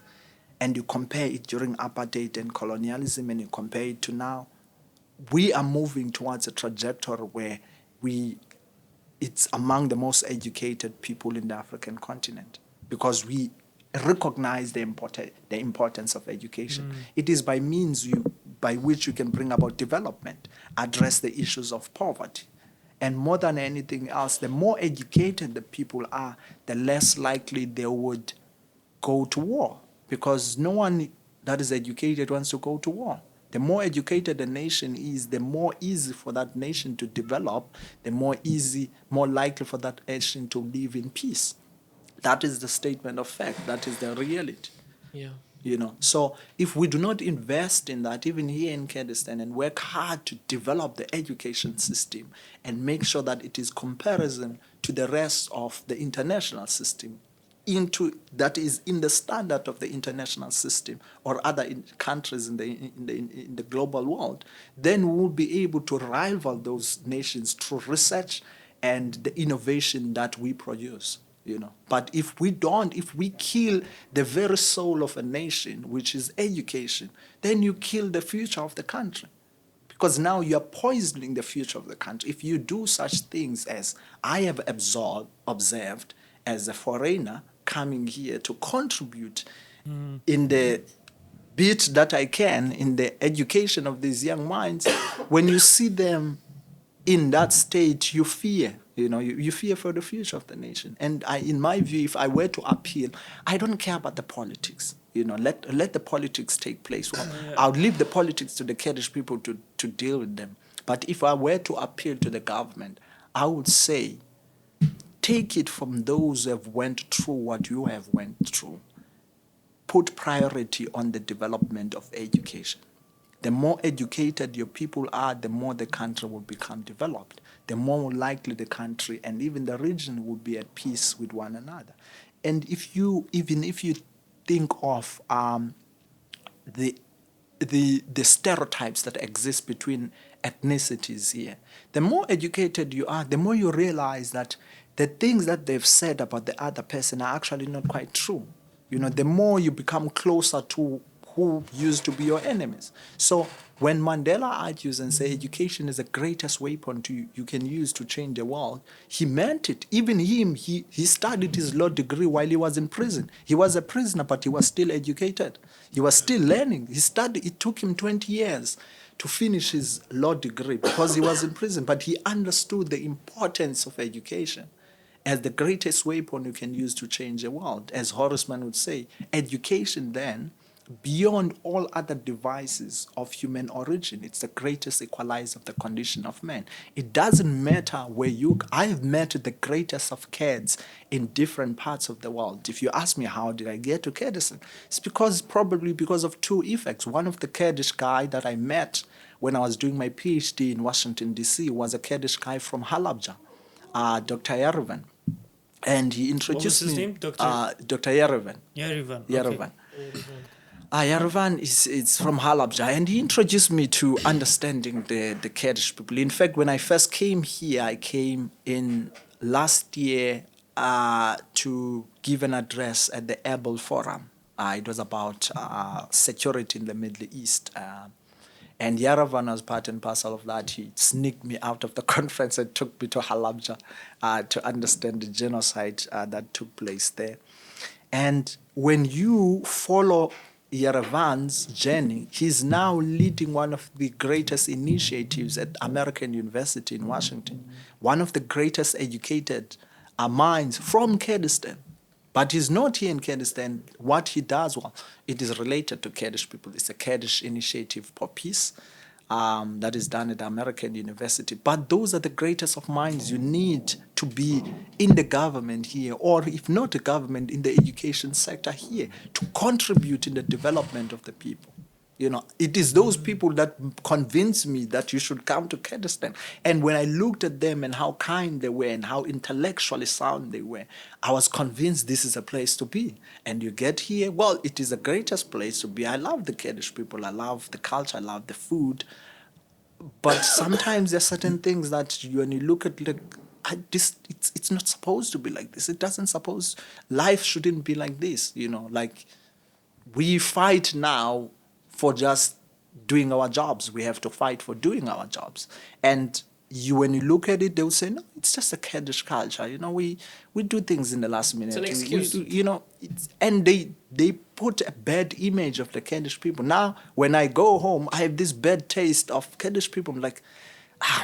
and you compare it during apartheid and colonialism and you compare it to now, we are moving towards a trajectory where it's among the most educated people in the African continent because we recognize the importance of education. It is by means by which you can bring about development, address the issues of poverty, And more than anything else, the more educated the people are, the less likely they would go to war, because no one that is educated wants to go to war. The more educated a nation is, the more easy for that nation to develop, the more likely for that nation to live in peace. That is the statement of fact. That is the reality. Yeah. So if we do not invest in that, even here in Kurdistan, and work hard to develop the education system and make sure that it is comparison to the rest of the international system, that is in the standard of the international system or other countries in the global world, then we will be able to rival those nations through research and the innovation that we produce. But if we kill the very soul of a nation, which is education, then you kill the future of the country. Because now you are poisoning the future of the country. If you do such things as I have observed as a foreigner coming here to contribute in the bit that I can in the education of these young minds, when you see them in that state, you fear. You fear for the future of the nation. And in my view, if I were to appeal, I don't care about the politics. Let the politics take place. Well, I would leave the politics to the Kurdish people to deal with them. But if I were to appeal to the government, I would say, take it from those who have went through what you have went through. Put priority on the development of education. The more educated your people are, the more the country will become developed. The more likely the country and even the region will be at peace with one another. And even if you think of the stereotypes that exist between ethnicities here, the more educated you are, the more you realize that the things that they've said about the other person are actually not quite true. The more you become closer to who used to be your enemies. So when Mandela argues and says education is the greatest weapon you can use to change the world, he meant it. Even him, he studied his law degree while he was in prison. He was a prisoner, but he was still educated. He was still learning. It took him 20 years to finish his law degree because he was in prison, but he understood the importance of education as the greatest weapon you can use to change the world. As Horace Mann would say, education then, beyond all other devices of human origin, it's the greatest equalizer of the condition of man. It doesn't matter where I've met the greatest of Kurds in different parts of the world. If you ask me how did I get to Kurdistan, it's probably because of two effects. One of the Kurdish guy that I met when I was doing my PhD in Washington, D.C. was a Kurdish guy from Halabja, Dr. Yerevan. And he introduced me. What was his name? Dr. Yerevan. Yerevan. Yerevan. Yerevan is from Halabja, and he introduced me to understanding the Kurdish people. In fact, when I first came here, I came in last year to give an address at the Able Forum. It was about security in the Middle East. And Yerevan was part and parcel of that. He sneaked me out of the conference and took me to Halabja to understand the genocide that took place there. And when you follow Yerevan's journey, he's now leading one of the greatest initiatives at American University in Washington, one of the greatest educated minds from Kurdistan. But he's not here in Kurdistan. What he does, well, it is related to Kurdish people. It's a Kurdish initiative for peace that is done at American University. But those are the greatest of minds you need to be in the government here, or if not the government, in the education sector here, to contribute in the development of the people. It is those people that convinced me that you should come to Kurdistan. And when I looked at them and how kind they were and how intellectually sound they were, I was convinced this is a place to be. And you get here, well, it is the greatest place to be. I love the Kurdish people. I love the culture. I love the food. But sometimes there are certain things that when you look at it's not supposed to be like this. It doesn't life shouldn't be like this. Like we fight now for just doing our jobs. We have to fight for doing our jobs. And when you look at it, they will say, no, it's just a Kurdish culture. We do things in the last minute. It's an excuse. And they put a bad image of the Kurdish people. Now, when I go home, I have this bad taste of Kurdish people. I'm like,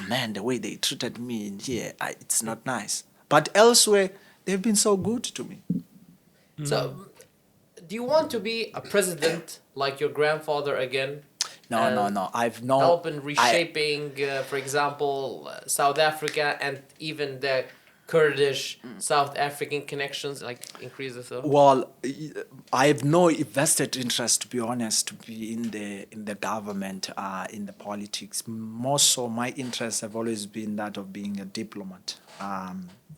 man, the way they treated me in here, it's not nice. But elsewhere, they've been so good to me. So, do you want to be a president like your grandfather again? No. I've no... Help in reshaping, for example, South Africa and even the Kurdish South African connections, like increase the... Well, I have no vested interest, to be honest, to be in the government, in the politics. More so, my interests have always been that of being a diplomat.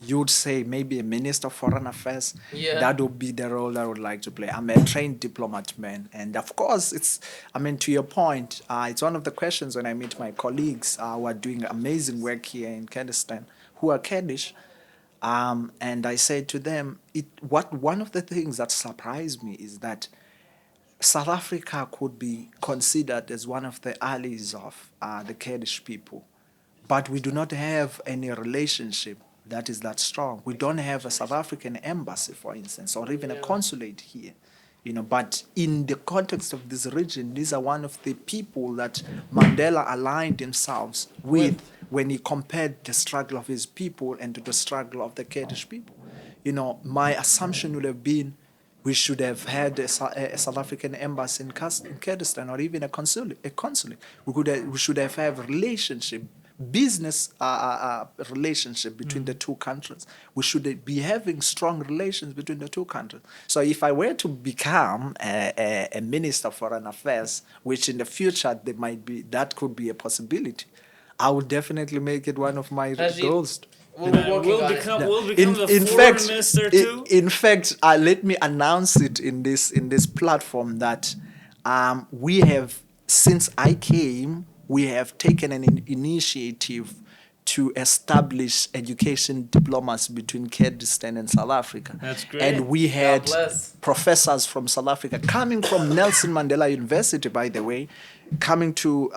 You would say maybe a minister of foreign affairs. Yeah. That would be the role I would like to play. I'm a trained diplomat, man. And of course, to your point, it's one of the questions when I meet my colleagues who are doing amazing work here in Kurdistan, who are Kurdish. And I said to them, one of the things that surprised me is that South Africa could be considered as one of the allies of the Kurdish people. But we do not have any relationship that is that strong. We don't have a South African embassy, for instance, or even a consulate here. But in the context of this region, these are one of the people that Mandela aligned himself with when he compared the struggle of his people and to the struggle of the Kurdish people. My assumption would have been we should have had a South African embassy in Kurdistan, or even a consulate. We should have had a relationship, business relationship between the two countries. We should be having strong relations between the two countries. So if I were to become a minister for foreign affairs, which in the future that could be a possibility, I would definitely make it one of my goals. We'll become the foreign minister too. In fact, let me announce it in this platform that we have, since I came, we have taken an initiative to establish education diplomas between Kurdistan and South Africa. That's great. And we had professors from South Africa coming from Nelson Mandela University, by the way, coming to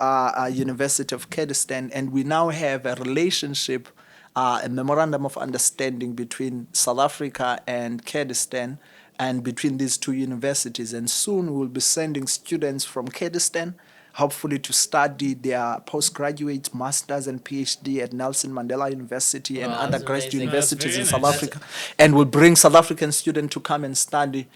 University of Kurdistan, and we now have a relationship, a memorandum of understanding between South Africa and Kurdistan, and between these two universities. And soon we'll be sending students from Kurdistan, hopefully to study their postgraduate, masters and PhD at Nelson Mandela University and undergraduate universities in South Africa. And we'll bring South African students to come and study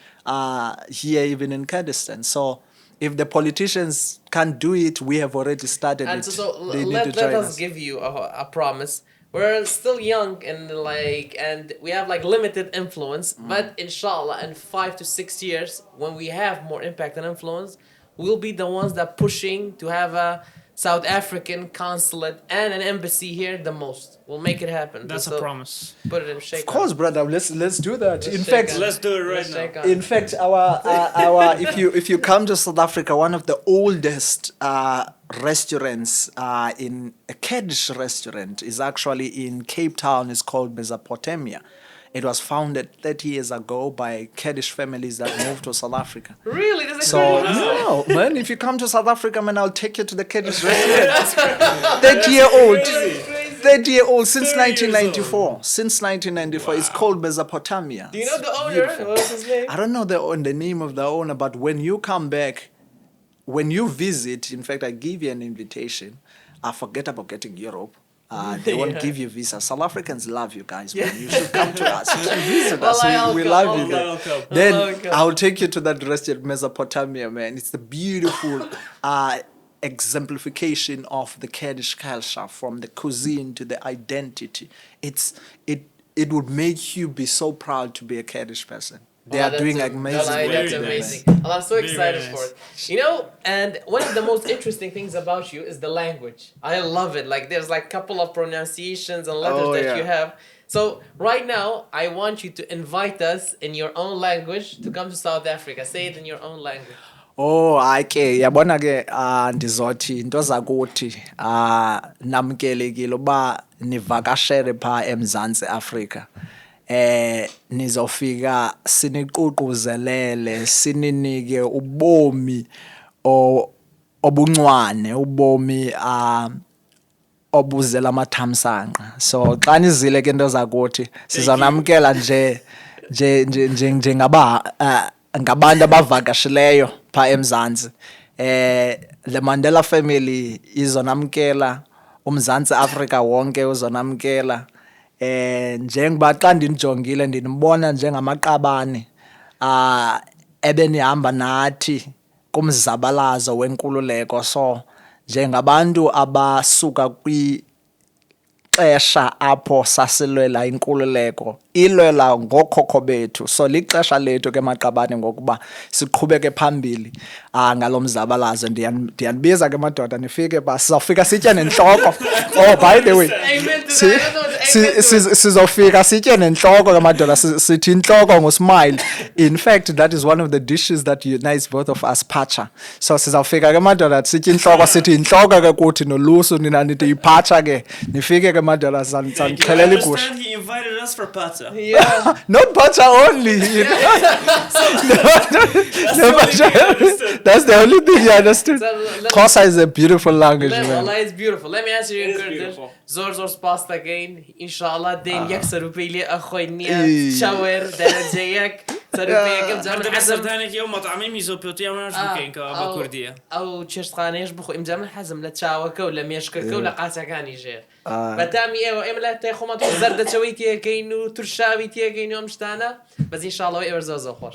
here, even in Kurdistan. So if the politicians can't do it, we have already started and it. So let us give you a promise. We're still young and we have limited influence, but inshallah in 5 to 6 years, when we have more impact and influence, we'll be the ones that pushing to have a South African consulate and an embassy here the most. We'll make it happen. That's a promise. Put it in shake. Of course, brother. Let's do that. In fact, let's do it right now. In fact, our if you come to South Africa, one of the oldest restaurants in a Kurdish restaurant is actually in Cape Town. It's called Mesopotamia. It was founded 30 years ago by Kurdish families that moved to South Africa. Really? No, man, if you come to South Africa, man, I'll take you to the Kurdish restaurant. 30-year-old. 30-year-old since 1994. Since 1994. Wow. It's called Mesopotamia. Do you know the owner? What's his name? I don't know the name of the owner, but when you come back, when you visit, in fact, I give you an invitation. Forget about getting Europe. They won't give you visa. South Africans love you guys, man. You should come to us. You should visit us. We love you. Then I'll take you to that restaurant, Mesopotamia, man. It's the beautiful exemplification of the Kurdish culture, from the cuisine to the identity. It would make you be so proud to be a Kurdish person. They are doing amazing work. That's amazing. Well, I'm so excited for it. And one of the most interesting things about you is the language. I love it. There's a couple of pronunciations and letters you have. So right now, I want you to invite us in your own language to come to South Africa. Say it in your own language. Okay. Yabona ke ndizothi into zakuthi namkelekile uba nivakashele pha eMzantsi Afrika. Nizofika siniququzelele sininike ubomi obuncwane, ubomi obuzela amathamsanqa. So xa nizile ke into zakuthi sizonamkela nje ngabantu abavakashileyo pha eMzantsi. The Mandela family izonamkela umzantsi Afrika wonke uzonamkela njengoba xa ndinijongile ndinibona njengamaqabane ebenihamba nathi kumzabalazo wenkululeko so njengabantu abasuka xesha apho sasilwela inkululeko ilwela ngokhokho bethu so lixesha lethu ke maqabane ngokuba siqhubeke phambili ngalo mzabalazo ndiyanibiza ke madoda nifike sizawufika sitye nentloko oh by the way sizofika sitye nentloko ke madoda sithi intloko ngosmile in fact that is one of the dishes that unites both of us pacha so sizawufika ke madoda sitye intloko sithi intloko ke kuthi nolusu nina nithi ipacha ke nifike ke madoda sanixhelela igusha. He invited us for pata. Yeah. Not pacha only. You know? That's the only thing you understood. Xhosa is a beautiful language. Allah is beautiful. Let me answer you in Kurdish. Zor spas again. Inshallah دين يكسر بيلي أخوي نيا شاور درجيك سربيك زمان حسب ثاني يوم مطعمي ميزوبيوتيا ما نعرف ممكن كأبا كردية أو تشرت خانيش بخو إمزام حزم لا تشاوكه ولا ميشككه ولا قاسا كان يجي بتامي إيه وإملا تأخو ما تزرد تشويتي كينو ترشاويتي كينو مشتانا بس إن شاء الله يرزق خوش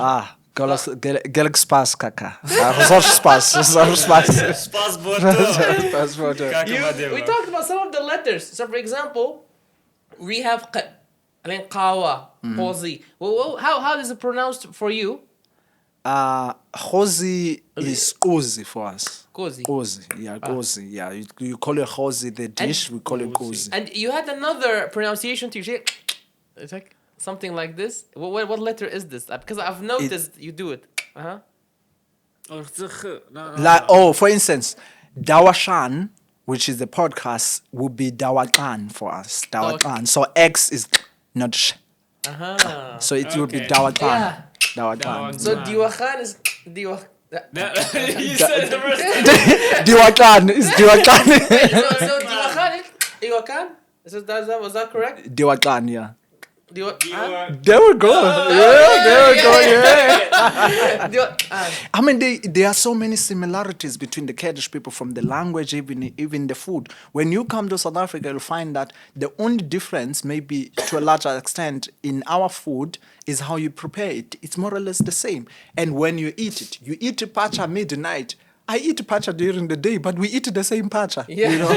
Gelk spas kaka. Zor spas. Spas boto. We talked about some of the letters. So, for example, we have qawa, qozi. How is it pronounced for you? Khozi is kozi for us. Kozi. Kozi, yeah, kozi. Yeah, you call it khozi the dish, we call it kozi. And you had another pronunciation to say, it's like something like this. What letter is this? Because I've noticed you do it. For instance, Dawashan, which is the podcast, would be Dawakan for us. Dawakan. So X is not sh. So it would be Dawakan. Yeah. Dawakan. So Diwakhan is Diwakhan. You said the first Diwakan is Diwakan. So Diwakhan is Diwakan? Was that correct? Diwakan, yeah. There we go. I mean, there are so many similarities between the Kurdish people from the language, even the food. When you come to South Africa, you'll find that the only difference, maybe to a larger extent, in our food is how you prepare it. It's more or less the same. And when you eat pacha midnight. I eat pacha during the day, but we eat the same pacha. Yeah. You know?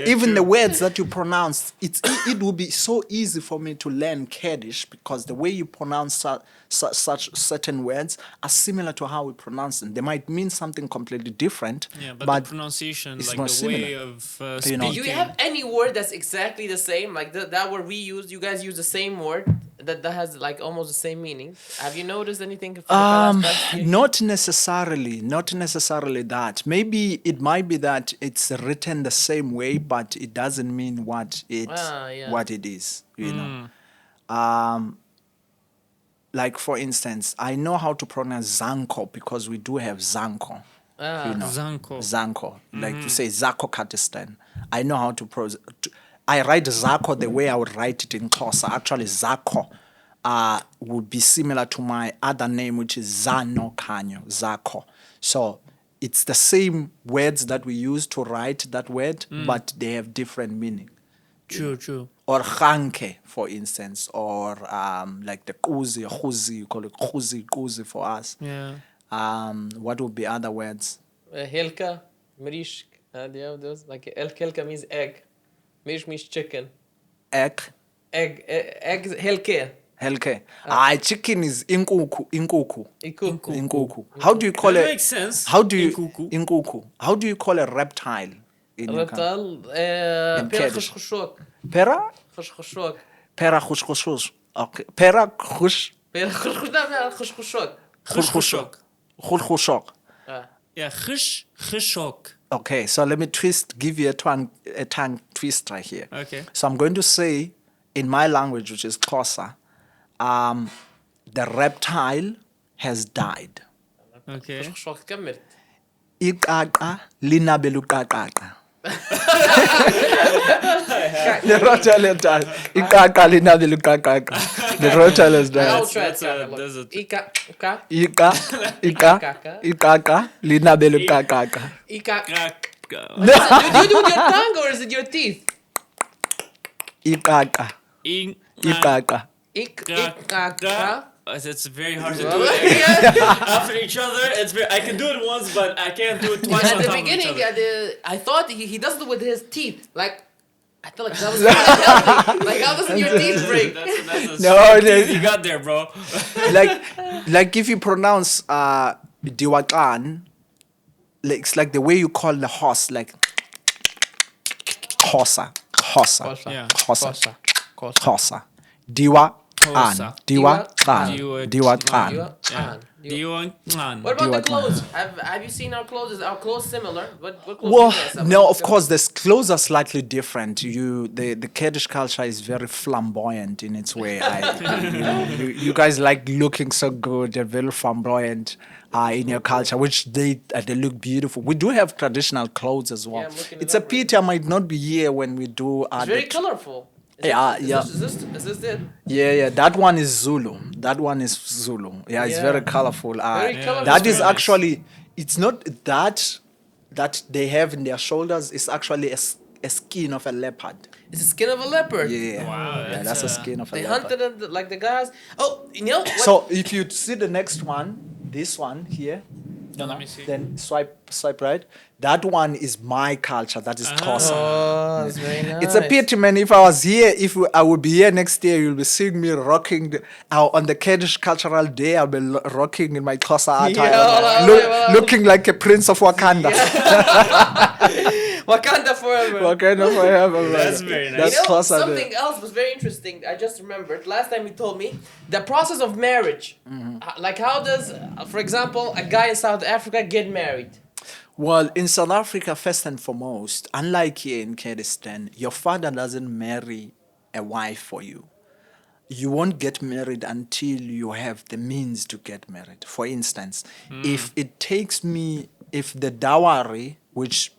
Even true. the words that you pronounce, it will be so easy for me to learn Kurdish because the way you pronounce such certain words are similar to how we pronounce them. They might mean something completely different, but the pronunciation, it's like more the similar. way of speaking. Do you have any word that's exactly the same? Like that word we use, you guys use the same word that has like almost the same meaning. Have you noticed anything? Not necessarily that. Maybe it might be that it's written the same way, but it doesn't mean what it is. You know. Like for instance, I know how to pronounce Zanko because we do have Zanko. You know, Zanko. Like you say Zako Kurdistan. I know how to pronounce. I write Zako the way I would write it in Xhosa. Actually, Zako would be similar to my other name, which is Zano Kanyo, Zako. So it's the same words that we use to write that word, but they have different meaning. True. Or Khanke, for instance, or like the Kuzi, or Khuzi, you call it Kuzi for us. Yeah. What would be other words? Helka, Mrishk. Do you have those? Like Helka means egg. Mish means chicken. Egg, Helke. Chicken is inkuku. How do you call That it? makes sense. How do you Inkuku. How do you call a reptile? Reptile. Pera khushkhushok. Pera? Khushkhushok. Pera khushkhushok. Okay. Pera khush. Pera khushkhushok. Khushkhushok. Yeah, khishok. Okay, so let me give you a tongue twist right here. Okay. So I'm going to say in my language, which is Xhosa, the reptile has died. Okay. Khushkhushok كمل. Iqaqa linabeluqaqaqa. The reptile has died. Iqaqa linabeluqaqaqa. The reptile has I'll died. try That's a desert. Iqaqa linabeluqaqaqa. Ika. vodka. Do you do it with your tongue or is it your teeth? Ikaka. Ikaka. It's very hard to do it after each other. I can do it once, but I can't do it twice At on the top of each beginning, other. I thought he does it with his teeth. Like, I feel like that was really healthy. Like, how doesn't your teeth break? That's No, you got there, bro. like if you pronounce Diwakan, like it's like the way you call the horse, like hosa. Yeah. Hosa. Diwakan. Hosa. Diwakan. What about the clothes? Have you seen our clothes? Is our clothes similar? What clothes Well, do you guys have? no, of course, the clothes are slightly different. The Kurdish culture is very flamboyant in its way. You guys like looking so good and very flamboyant in your culture, which they look beautiful. We do have traditional clothes as well. I'm looking It's it a up pity I might not be here when we do. It's very colorful. Yeah. Is this it? Yeah. That one is Zulu. Yeah, it's very colorful. Very colorful. That is Very actually, it's not that they have in their shoulders. It's actually a skin of a leopard. It's the skin of a leopard. Yeah. Wow, Yeah, that's a skin of a They leopard. hunted it like the guys. Oh, you know what? So if you see the next one, this one here, Let me see. then swipe right. That one is my culture. That is Xhosa. Oh, that's very nice. It's a pity, man. If I was here, I would be here next year, you'll be seeing me rocking on the Kurdish Cultural Day. I'll be rocking in my Xhosa attire, looking like a prince of Wakanda. Wakanda forever. Wakanda forever, man. That's very nice. That's Xhosa Day. Something else was very interesting. I just remembered. Last time you told me the process of marriage. Like, how does, for example, a guy in South Africa get married? Well, in South Africa, first and foremost, unlike here in Kurdistan, your father doesn't marry a wife for you. You won't get married until you have the means to get married. For instance, if the dowry, which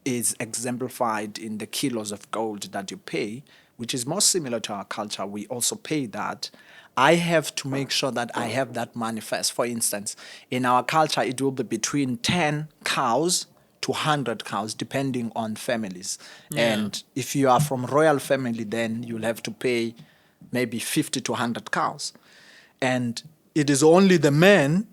is exemplified in the kilos of gold that you pay, which is more similar to our culture, we also pay that. I have to make sure that I have that manifest. For instance, in our culture, it will be between 10 cows to 100 cows, depending on families. Yeah. And if you are from royal family, then you'll have to pay maybe 50 to 100 cows. And it is only the man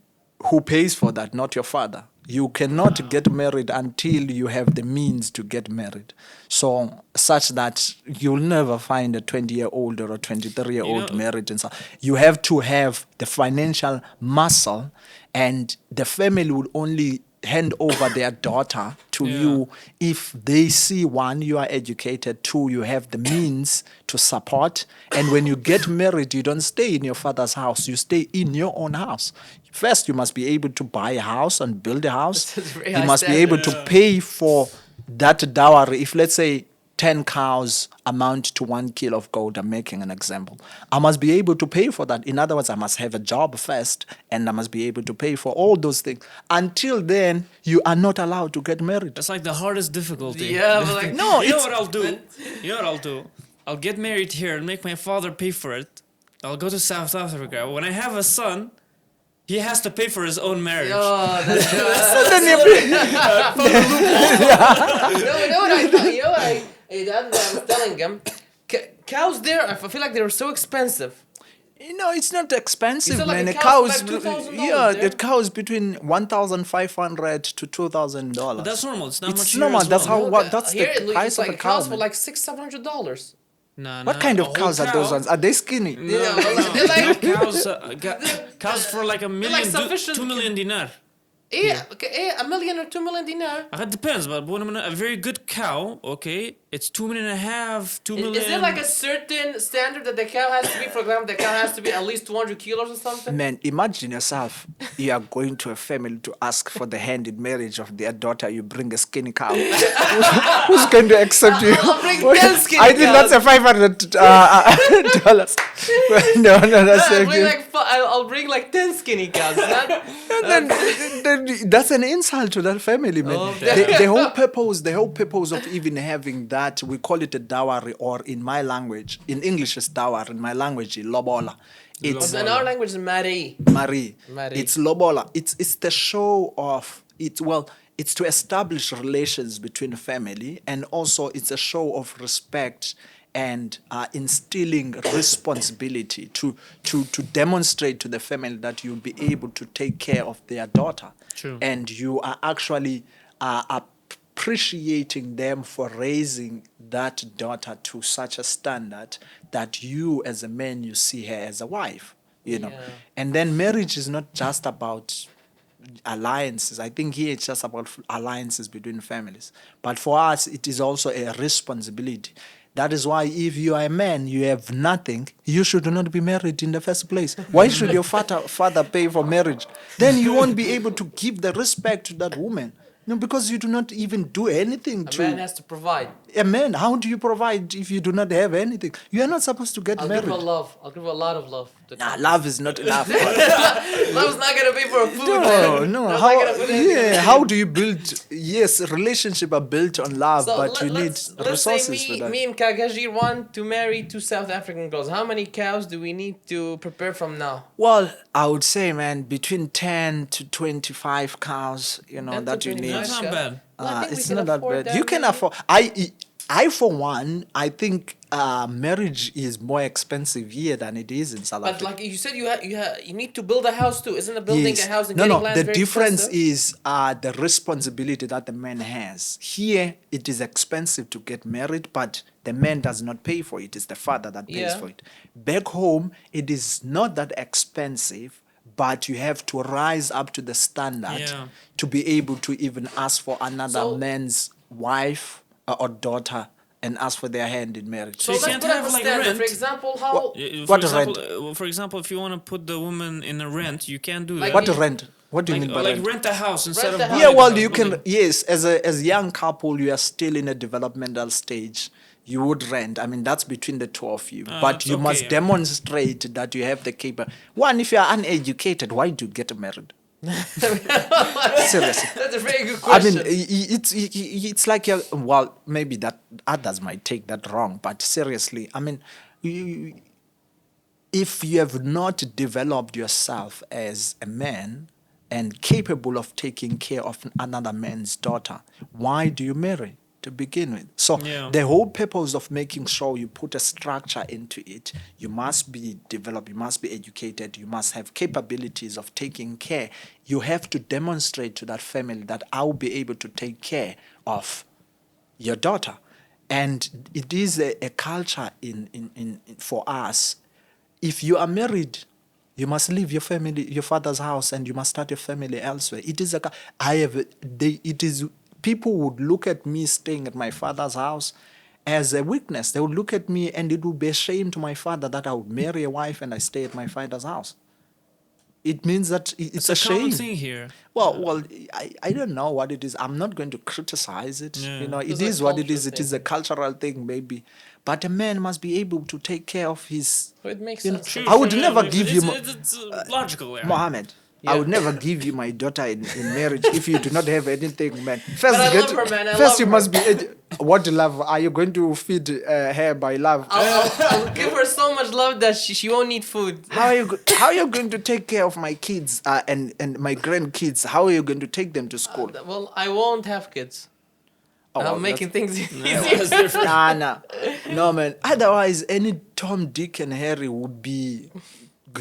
who pays for that, not your father. You cannot get married until you have the means to get married. So such that you'll never find a 20-year-old or a 23-year-old married. And so you have to have the financial muscle, and the family will only hand over their daughter to you if they see, one, you are educated, two, you have the means to support. And when you get married, you don't stay in your father's house, you stay in your own house. First, you must be able to buy a house and build a house. You must be able to pay for that dowry. If, let's say, 10 cows amount to 1 kilo of gold, I'm making an example, I must be able to pay for that. In other words, I must have a job first, and I must be able to pay for all those things. Until then, you are not allowed to get married. That's like the hardest difficulty. Yeah, but like, No, You know it's... what I'll do? You know what I'll do? I'll get married here and make my father pay for it. I'll go to South Africa. When I have a son, he has to pay for his own marriage. oh, that's Then you- I was telling him, cows there, I feel like they were so expensive. No, it's not expensive, Is it like man. a A cow cow for is, like $2,000 yeah, there? the cow is between $1,500 to $2,000. That's normal. It's not It's much here normal. as That's well. how. What? That's Here the it price looks of like a cow. cows for Man. like $600-700. Nah, What kind of cows are those ones? Are they skinny? Yeah, well, they're like, Cows for like a million, like sufficient- 2 million dinar. $1 million or $2 million dinar. It depends, but a very good cow, okay, it's 2.5 million, 2 million. Is there like a certain standard that the cow has to be? For example, the cow has to be at least 200 kilos or something? Man, imagine yourself. You are going to a family to ask for the hand in marriage of their daughter. You bring a skinny cow. Who's going to accept you? I'll bring 10 skinny I think cows. that's a $500. No, that's I'll bring like 10 skinny cows. then that's an insult to that family, man. Oh, The whole purpose of even having that, we call it a dowry, or in my language, in English it's dowry, in my language, lobola. It's In our language, it's Mari. Marie. Marie. It's lobola. It's the show of it. Well, it's to establish relations between family, and also it's a show of respect and instilling responsibility to demonstrate to the family that you'll be able to take care of their daughter. True. And you are actually appreciating them for raising that daughter to such a standard that you as a man, you see her as a wife, you know. And then marriage is not just about alliances. I think here it's just about alliances between families. But for us, it is also a responsibility. That is why if you are a man, you have nothing, you should not be married in the first place. Why should your father pay for marriage? Then you won't be able to give the respect to that woman. No, because you do not even do anything A man has to provide. A man, how do you provide if you do not have anything? You are not supposed to get I'll married. give her love. I'll give her a lot of love. Nah, love is not enough. Love's not gonna pay for food. man. No. Love's How, not gonna put anything in how do you build? Yes, relationship are built on love, So but you need let's resources say for that. me and Kagajir want to marry 2 South African girls. How many cows do we need to prepare from now? Well, I would say, man, between 10 to 25 cows, you know, 10 to that you need. 25. That's not bad. Well, I think we It's can not that afford bad. You can maybe. afford. I for one, I think marriage is more expensive here than it is in South But Africa. like you said, you need to build a house too. Isn't it building a house and No, getting no. land The very difference expensive? is the responsibility that the man has. Here, it is expensive to get married, but the man does not pay for it. It's the father that pays Yeah. for it. Back home, it is not that expensive, but you have to rise up to the standard Yeah. to be able to even ask for another So- man's wife or daughter and ask for their hand in marriage. So you let's can't put up have, a like, standard. rent. For example, how What rent? For example, if you want to put the woman in a rent, you can't do Like that. What rent? What do you Like, mean by like rent? rent a house instead Rent of a house. Yeah, buying well, a you can, building. yes, as a young couple, you are still in a developmental stage. You would rent. I mean, that's between the two of you. But that's you okay, must yeah. demonstrate that you have the capability. One, if you are uneducated, why do you get married? Seriously. that's a very good I mean, question. it's like, well, maybe that others might take that wrong, but seriously, I mean, if you have not developed yourself as a man and capable of taking care of another man's daughter, why do you marry to begin with? So Yeah. the whole purpose of making sure you put a structure into it, you must be developed, you must be educated, you must have capabilities of taking care. You have to demonstrate to that family that I will be able to take care of your daughter. And it is a culture in for us. If you are married, you must leave your family, your father's house, and you must start your family elsewhere. It is people would look at me staying at my father's house as a weakness. They would look at me, and it would be a shame to my father that I would marry a wife and I stay at my father's house. It means that it's a common shame. thing here. Well, I don't know what it is. I'm not going to criticize it. Yeah. You know, it It's a is what it is. cultural It is a cultural thing, maybe. But a man must be able to take care of his. So it makes you know, sense. True, I would true, never yeah, give it's, you It's logical there. Mohammed. Yeah. I would never give you my daughter in marriage if you do not have anything, man. First, But I love her, man. I first love you her. must be. What love? Are you going to feed her by love? I'll give her so much love that she won't need food. How are you going to take care of my kids and my grandkids? How are you going to take them to school? Well, I won't have kids. well, I'm making things easier. No, man. Otherwise, any Tom, Dick, and Harry would be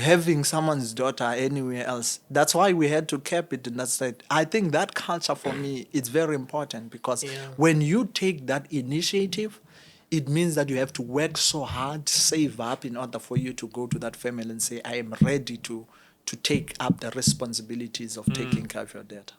having someone's daughter anywhere else. That's why we had to cap it in that state. I think that culture for me is very important because when you take that initiative, it means that you have to work so hard, save up in order for you to go to that family and say, I am ready to take up the responsibilities of taking care of your daughter.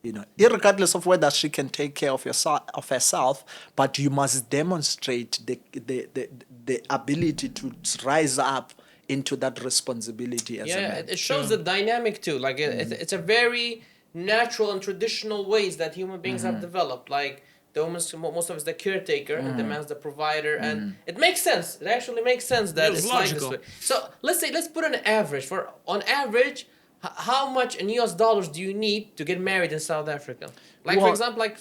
You know, irregardless of whether she can take care of herself, but you must demonstrate the ability to rise up into that responsibility as a man. It shows the dynamic too. Like it's a very natural and traditional ways that human beings have developed. Like the woman's most of it's the caretaker and the man's the provider, and it makes sense. It actually makes sense that It's it's logical. like this way. So let's put an average on average. How much in US dollars do you need to get married in South Africa? Like for Well- example, like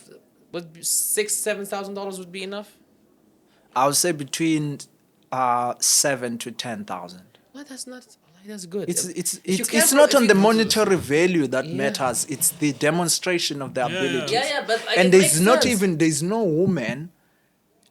would $6,000-7,000 would be enough? I would say between 7,000 to 10,000. Well, that's not That's good. It's not on the monetary value that matters. It's the demonstration of the abilities. Yeah, but and there's no woman,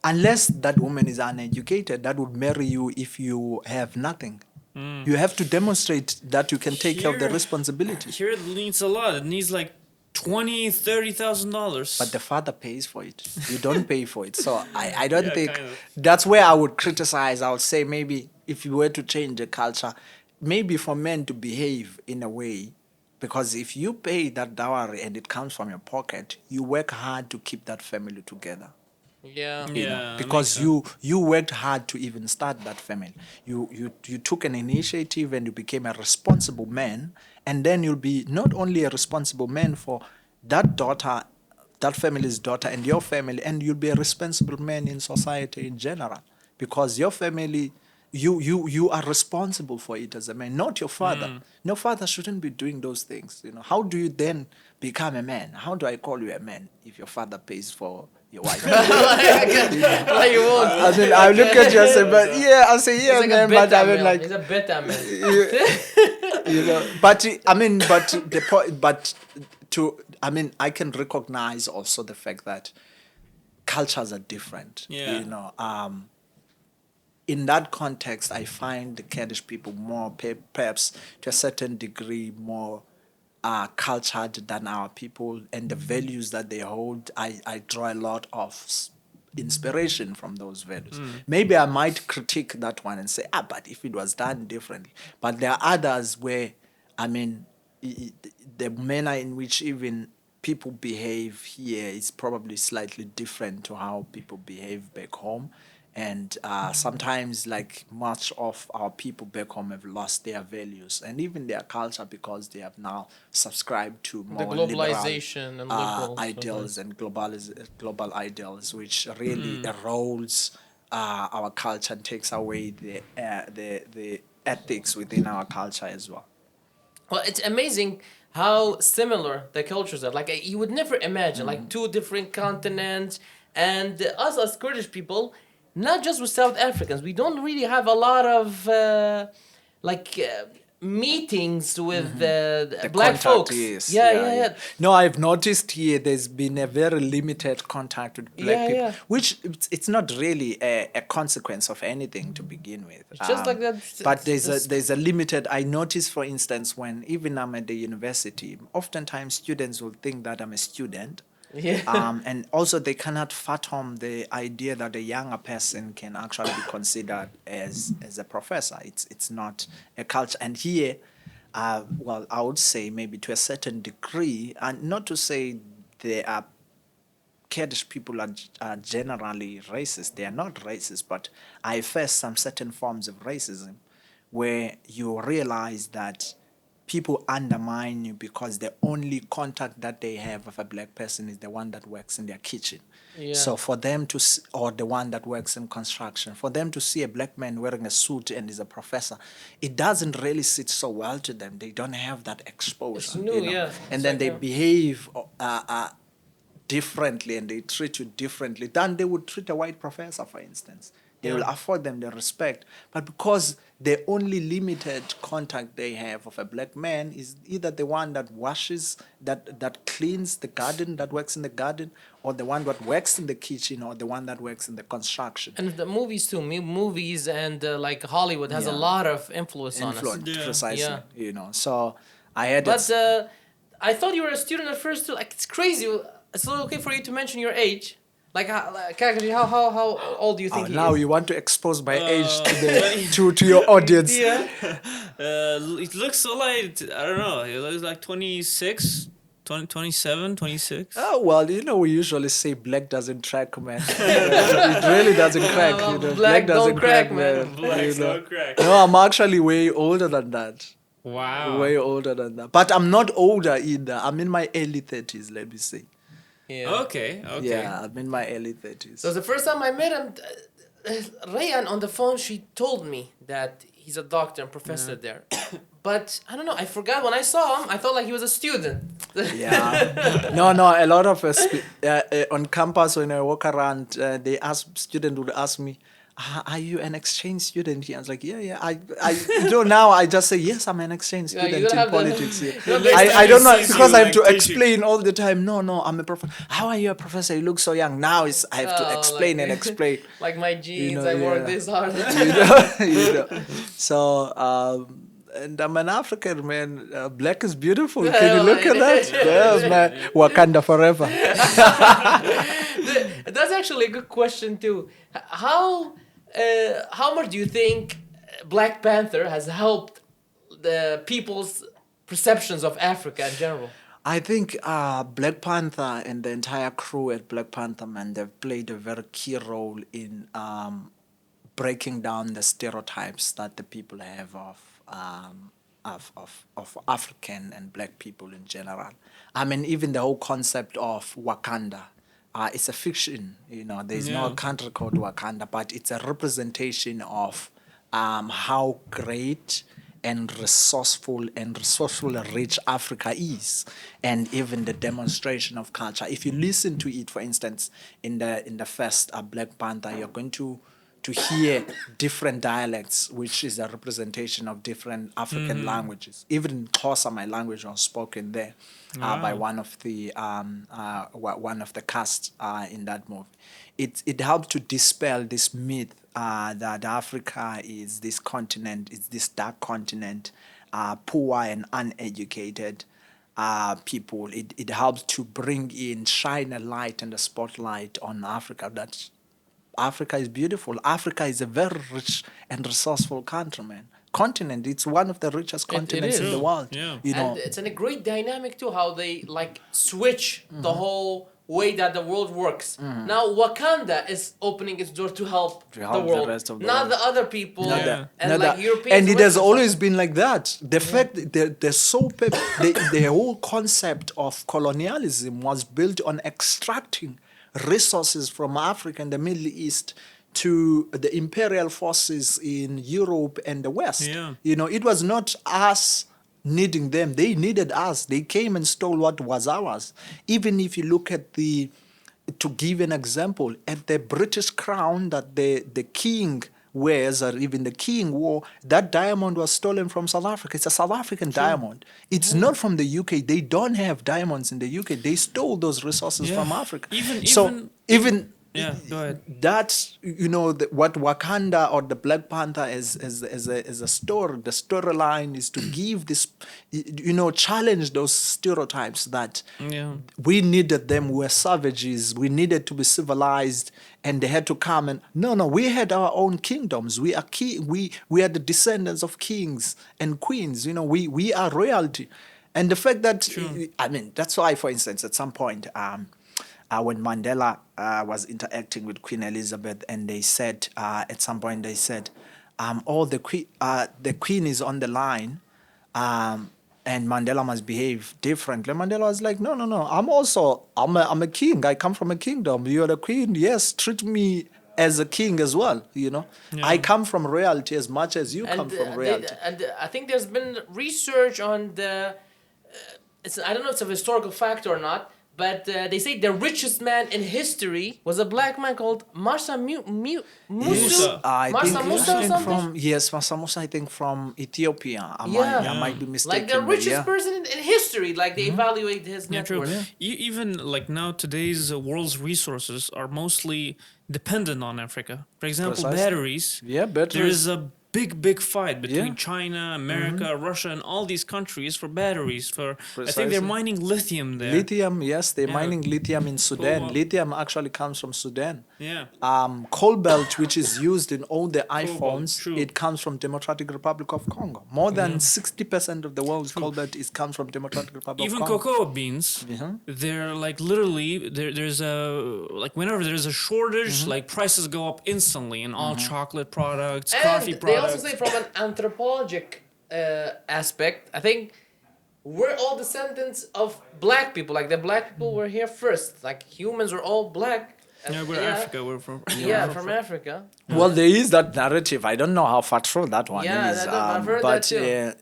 unless that woman is uneducated, that would marry you if you have nothing. You have to demonstrate that you can take care of the responsibility. Here it needs a lot. It needs like $20,000-$30,000. But the father pays for it. You don't pay for it. So I don't think kind of. that's where I would criticize. I would say maybe if you were to change the culture, maybe for men to behave in a way, because if you pay that dowry and it comes from your pocket, you work hard to keep that family together. Yeah. Because you worked hard to even start that family. You took an initiative and you became a responsible man, and then you'll be not only a responsible man for that daughter, that family's daughter, and your family, and you'll be a responsible man in society in general, because your family, you are responsible for it as a man, not your father. No father shouldn't be doing those things. How do you then become a man? How do I call you a man if your father pays for your wife? You won't. I mean, I look at you and say, but yeah, I say, yeah, He's like man, but I mean, like, he's a beta man. but I mean, but the point, I mean, I can recognize also the fact that cultures are different. In that context, I find the Kurdish people more, perhaps to a certain degree, more cultured than our people, and the values that they hold, I draw a lot of inspiration from those values. Maybe I might critique that one and say, but if it was done differently. But there are others where, I mean, the manner in which even people behave here is probably slightly different to how people behave back home. And sometimes, like, much of our people back home have lost their values and even their culture because they have now subscribed to more The globalization and liberal ideals and global ideals, which really erodes our culture and takes away the ethics within our culture as well. Well, it's amazing how similar the cultures are. Like, you would never imagine, like, two different continents. And us as Kurdish people, not just with South Africans, we don't really have a lot of meetings with the black folks. Yes. Yeah. No, I've noticed here there's been a very limited contact with black people, which it's not really a consequence of anything to begin with. It's just like that. But there's a limited. I noticed, for instance, when even I'm at the university, oftentimes students will think that I'm a student. Yeah. And also they cannot fathom the idea that a younger person can actually be considered as a professor. It's not a culture. And here, well, I would say maybe to a certain degree, and not to say there are Kurdish people are generally racist. They are not racist, but I face some certain forms of racism where you realize that people undermine you because the only contact that they have with a black person is the one that works in their kitchen. Yeah. So for them to, or the one that works in construction, for them to see a black man wearing a suit and is a professor, it doesn't really sit so well to them. They don't have that exposure. It's new, yeah. And then they behave differently and they treat you differently than they would treat a white professor, for instance. They will afford them the respect. But because the only limited contact they have of a black man is either the one that washes, that cleans the garden, that works in the garden, or the one that works in the kitchen, or the one that works in the construction. And the movies too. Movies and like Hollywood has a lot of influence on us. Precisely. Yeah. You know, so I had. But I thought you were a student at first too. Like, it's crazy. It's okay for you to mention your age. Like, how old do you think he now is? you want to expose my age to your audience. Yeah. It looks so like, I don't know, it looks like 26, 27, 26. Oh, well, you know, we usually say black doesn't crack, man. It really doesn't crack. Well, you know? black doesn't don't crack, man. Blacks don't crack. No, I'm actually way older than that. Wow. Way older than that. But I'm not older either. I'm in my early 30s, let me say. Yeah. Okay. Yeah, I'm in my early 30s. So the first time I met him, Rayan on the phone, she told me that he's a doctor and professor there. But I don't know, I forgot when I saw him, I felt like he was a student. Yeah. No, a lot of us on campus when I walk around, students would ask me, are you an exchange student here? I was like, yeah. Now I just say, yes, I'm an exchange Yeah, you student don't in have the- politics. you Yeah. don't have I don't know, the- because I have to like, explain all the time. No, I'm a professor. How are you a professor? You look so young. Now I have to Oh, explain like- and explain. Like my genes, know, I work yeah. this hard. you know. So, and I'm an African, man. Black is beautiful. Can you look at that? Yes, man. Wakanda forever. That's actually a good question too. How much do you think Black Panther has helped the people's perceptions of Africa in general? I think Black Panther and the entire crew at Black Panther, man, they've played a very key role in breaking down the stereotypes that the people have of African and Black people in general. I mean, even the whole concept of Wakanda. It's a fiction, there's no country called Wakanda, but it's a representation of how great and resourceful rich Africa is, and even the demonstration of culture. If you listen to it, for instance, in the first Black Panther, you're going to hear different dialects, which is a representation of different African languages. Even Xhosa, my language, was spoken there by one of the cast in that movie. It helps to dispel this myth that Africa is this continent, it's this dark continent, poor and uneducated people. It helps to shine a light and a spotlight on Africa, that Africa is beautiful. Africa is a very rich and resourceful country, man. Continent. It's one of the richest continents in the world. Yeah. And it's a great dynamic too, how they switch the whole way that the world works. Now Wakanda is opening its door to help the world, the rest of the not world. the other people, Not and that. Europeans. And it went has to- always been like that. The fact that the whole concept of colonialism was built on extracting resources from Africa and the Middle East to the imperial forces in Europe and the West. Yeah. It was not us needing them. They needed us. They came and stole what was ours. Even if you look at to give an example, at the British crown that the king wears, or even the king wore, that diamond was stolen from South Africa. It's a South African diamond. It's not from the UK. They don't have diamonds in the UK. They stole those resources from Africa. Even yeah, go ahead. That's what Wakanda or the Black Panther is a story. The storyline is to give this, challenge those stereotypes that we needed them. We were savages. We needed to be civilized, and they had to come and we had our own kingdoms. We are we are the descendants of kings and queens. We are royalty, and the fact that that's why, for instance, at some point, when Mandela was interacting with Queen Elizabeth, and they said at some point the queen is on the line, and Mandela must behave differently. Mandela was like, no, I'm a king. I come from a kingdom. You're the queen. Yes, treat me as a king as well. I come from royalty as much as you come from royalty. And I think there's been research on the. I don't know if it's a historical fact or not, but they say the richest man in history was a black man called Mansa Musa. Mansa Musa or something? Mansa Musa, I think from Ethiopia. I might be mistaken. Like the richest person in history, they evaluate his net True. worth. Even now, today's world's resources are mostly dependent on Africa. For example, batteries. Yeah, batteries. There is a big fight between China, America, Russia, and all these countries for batteries. I think they're mining lithium there. Lithium, yes, they're mining lithium in Sudan. Lithium actually comes from Sudan. Yeah. Cobalt, which is used in all the iPhones, it comes from Democratic Republic of Congo. More than 60% of the world's cobalt comes from Democratic Republic of Congo. Even cocoa beans, they're literally there's whenever there's a shortage, prices go up instantly in all chocolate products, coffee products. They also say from an anthropologic aspect, I think we're all descendants of black people. The black people were here first. Humans were all black. We're Africa. We're from from Africa. Well, there is that narrative. I don't know how far true that one is. I've heard that too.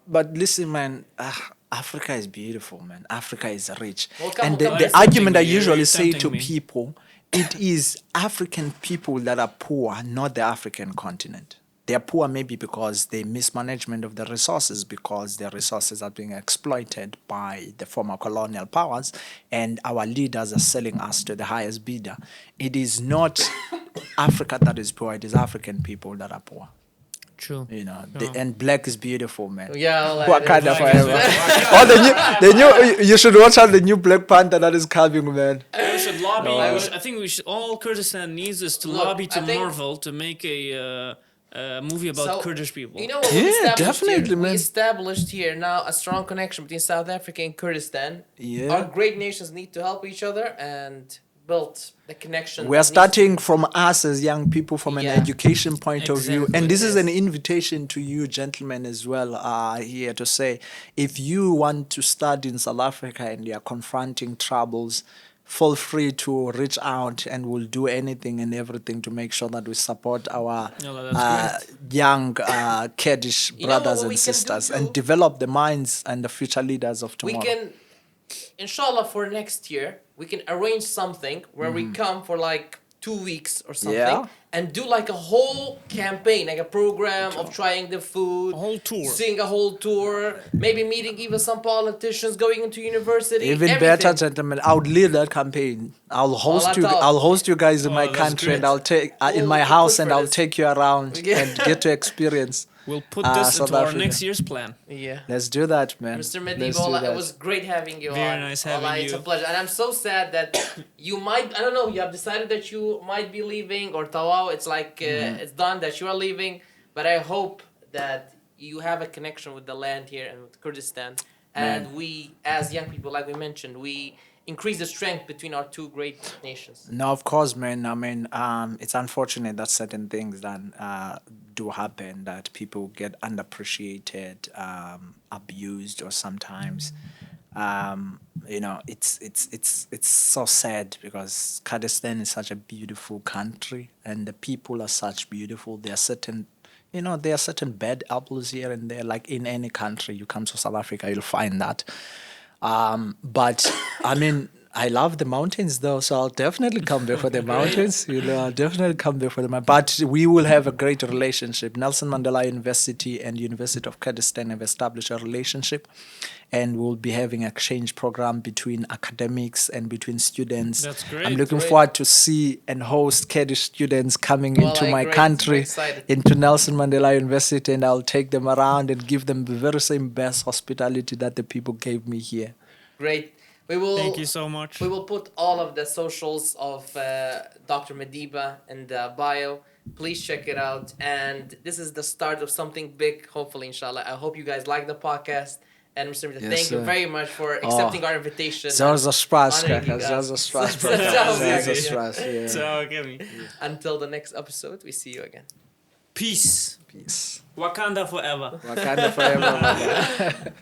But listen, man, Africa is beautiful, man. Africa is rich. Welcome, And welcome. the You're argument I tempting me, usually you're say to tempting me. people, it is African people that are poor, not the African continent. They are poor maybe because they mismanagement of the resources, because their resources are being exploited by the former colonial powers, and our leaders are selling us to the highest bidder. It is not Africa that is poor, it is African people that are poor. True. You know, and black is beautiful, man. Yeah, like, Wakanda forever. Oh, the new, you should watch out the new Black Panther that is coming, man. We should lobby. No. I think we should. All Kurdistan needs is to Look, lobby to I think- Marvel to make a movie about So, Kurdish people. You know what Yeah, we established definitely, here? man. We established here now a strong connection between South Africa and Kurdistan. Yeah. Our great nations need to help each other and build the connection. We are that needs starting from us as young people from an Yeah. education point of view. Exactly. And this is an invitation to you, gentlemen, as well, here to say, if you want to study in South Africa and you are confronting troubles, feel free to reach out and we'll do anything and everything to make sure that we support our No, that's young Kurdish You know what brothers we and can sisters do and too? develop the minds and the future leaders of We tomorrow. can, inshallah, for next year, we can arrange something where we come for like 2 weeks or something Yeah. and do like a whole campaign, like a program of trying the food, A whole tour. seeing a whole tour, maybe meeting even some politicians, going into university. Even everything. better, gentlemen. I would lead that campaign. I'll host you. at all. I'll host you guys in my that's country, great. and I'll take in We'll- my we'll house, push and for I'll this. take you around Yeah. and get to experience. We'll put Ah, this South into our Africa. next year's plan. Yeah. Let's do that, man. Mr. Let's Mdeba, do that. it was great having you Very on. nice Wallah, having it's a you. pleasure. And I'm so sad that you might, I don't know, you have decided that you might be leaving, or Tawau, it's like it's done that you are leaving. But I hope that you have a connection with the land here and with Kurdistan. And we, as young people, like we mentioned, we increase the strength between our two great nations. No, of course, man. I mean, it's unfortunate that certain things that do happen, that people get underappreciated, abused, or sometimes, you know, it's so sad because Kurdistan is such a beautiful country and the people are such beautiful. There are certain, you know, there are certain bad apples here and there. Like in any country, you come to South Africa, you'll find that. But I mean, I love the mountains though, so I'll definitely come back for the mountains. You know, I'll definitely come back for the mountains. But we will have a great relationship. Nelson Mandela University and University of Kurdistan have established a relationship, and we'll be having an exchange program between academics and between students. That's great. I'm looking Great. forward to see and host Kurdish students coming Well, into I my agree. country, I'm excited. into Nelson Mandela University, and I'll take them around and give them the very same best hospitality that the people gave me here. Great. We will. Thank you so much. We will put all of the socials of Dr. Mdeba in the bio. Please check it out. And this is the start of something big, hopefully, inshallah. I hope you guys like the podcast. And Mr. Mdeba, Yes, thank you sir. very much for accepting our invitation. Zelfs als spaas, honoring kijk. you guys. Zelfs als spaas. Zelfs Zelfs als yeah. spaas, yeah. So, Kevin. Until the next episode, we see you again. Peace. Peace. Wakanda forever. Wakanda forever, man.